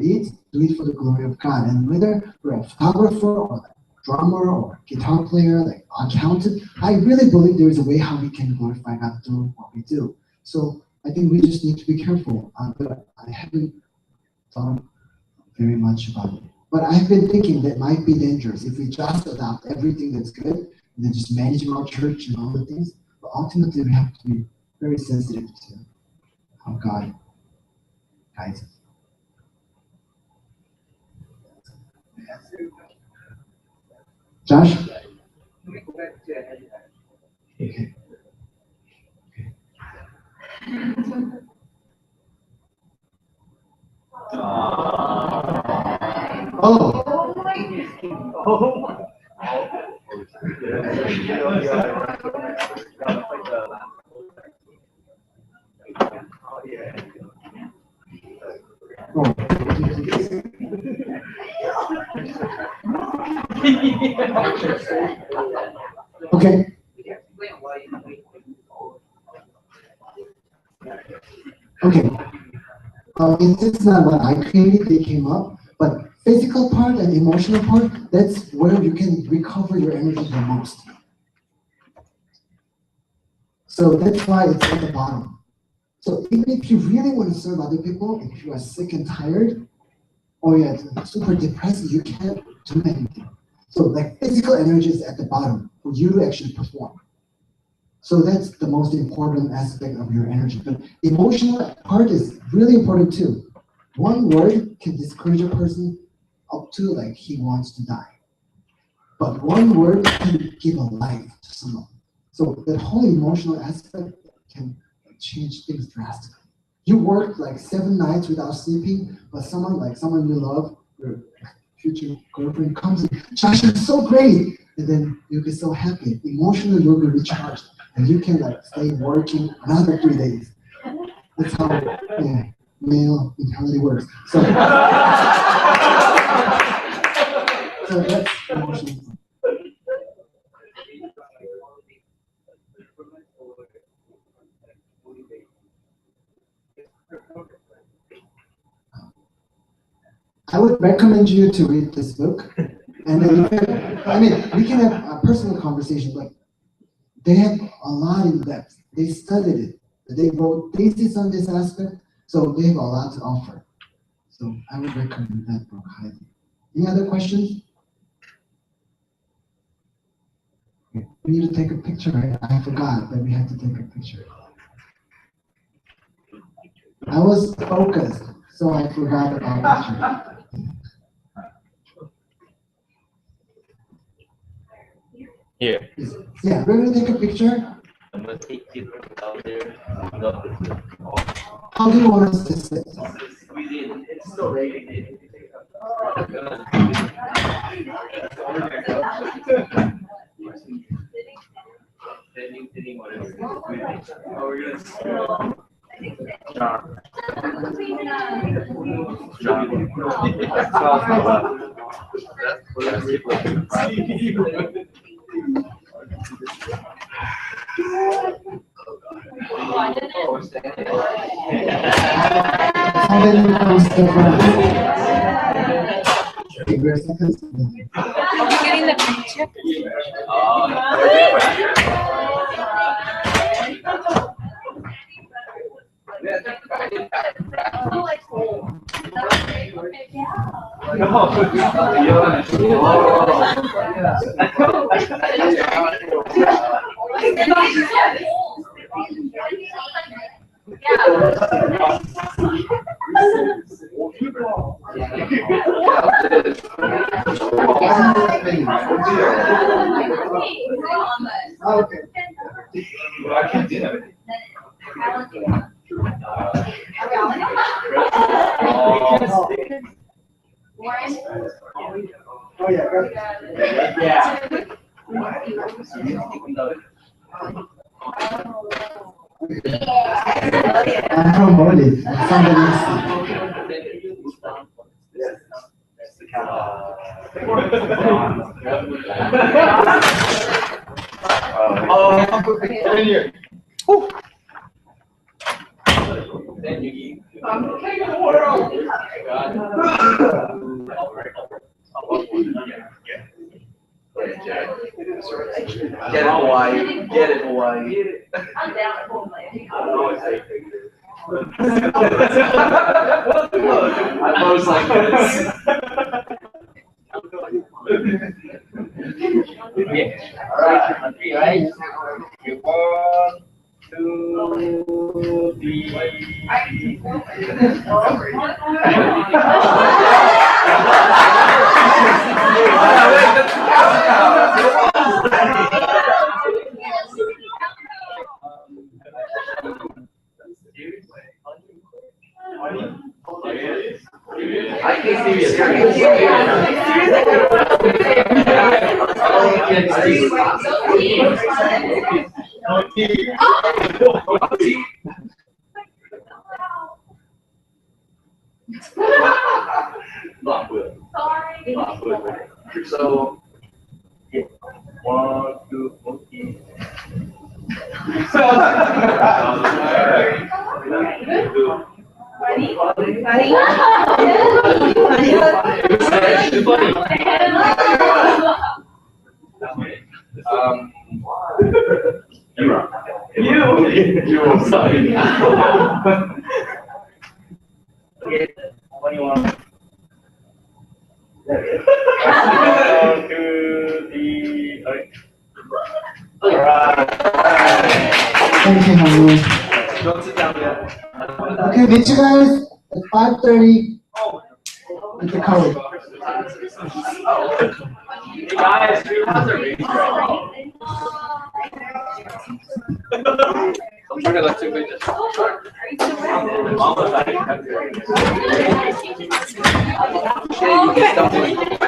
eat, do it for the glory of God. And whether we're a photographer or a drummer or guitar player, like accountant, I really believe there is a way how we can glorify God through what we do. So I think we just need to be careful. But I haven't thought very much about it. But I've been thinking that might be dangerous if we just adopt everything that's good and then just manage our church and all the things. But ultimately, we have to be very sensitive to how God guides us. Josh? Okay. Oh. Okay. Okay. It's not what I created, they came up, but physical part and emotional part, that's where you can recover your energy the most. So that's why it's at the bottom. So even if you really want to serve other people, if you are sick and tired, or you're super depressed, you can't do anything. So like physical energy is at the bottom for you to actually perform. So that's the most important aspect of your energy. But emotional part is really important too. One word can discourage a person up to like he wants to die. But one word can give a life to someone. So that whole emotional aspect can change things drastically. You worked like 7 nights without sleeping, but someone you love, your future girlfriend comes and Josh, it's so great. And then you'll be so happy. Emotionally, you'll be recharged. And you can like stay working another 3 days. That's how male mentality works. So, so that's emotional. I would recommend you to read this book. And then we can have a personal conversation, but they have a lot in depth. They studied it. They wrote thesis on this aspect, so they have a lot to offer. So I would recommend that book highly. Any other questions? Okay. We need to take a picture, right? I forgot that we had to take a picture. I was focused, so I forgot about the picture. Here. Yeah, we're gonna take a picture. I'm gonna take it down there. How do you want us to sit? It's still raining. Sitting, whatever. Oh, we're gonna Somebody comes to Figure seconds. Getting the picture. Okay. Oh yeah. I'm from Bali. Somebody Get it Hawaii. Get it Hawaii. I'm down for Hawaii. I pose like this. Alright, on three, right? Okay, 1, 2, 3. I can see you. So, 1, 2, 3. you were sorry. Okay, 21. 1, 2, 3. Alright. Thank you, Hamu. Don't sit down yet. Okay, meet you guys at 5:30 at the college. Hey guys, who has a raise right now? Okay, let's do it. Mama, I have your. Okay, you can stop doing it.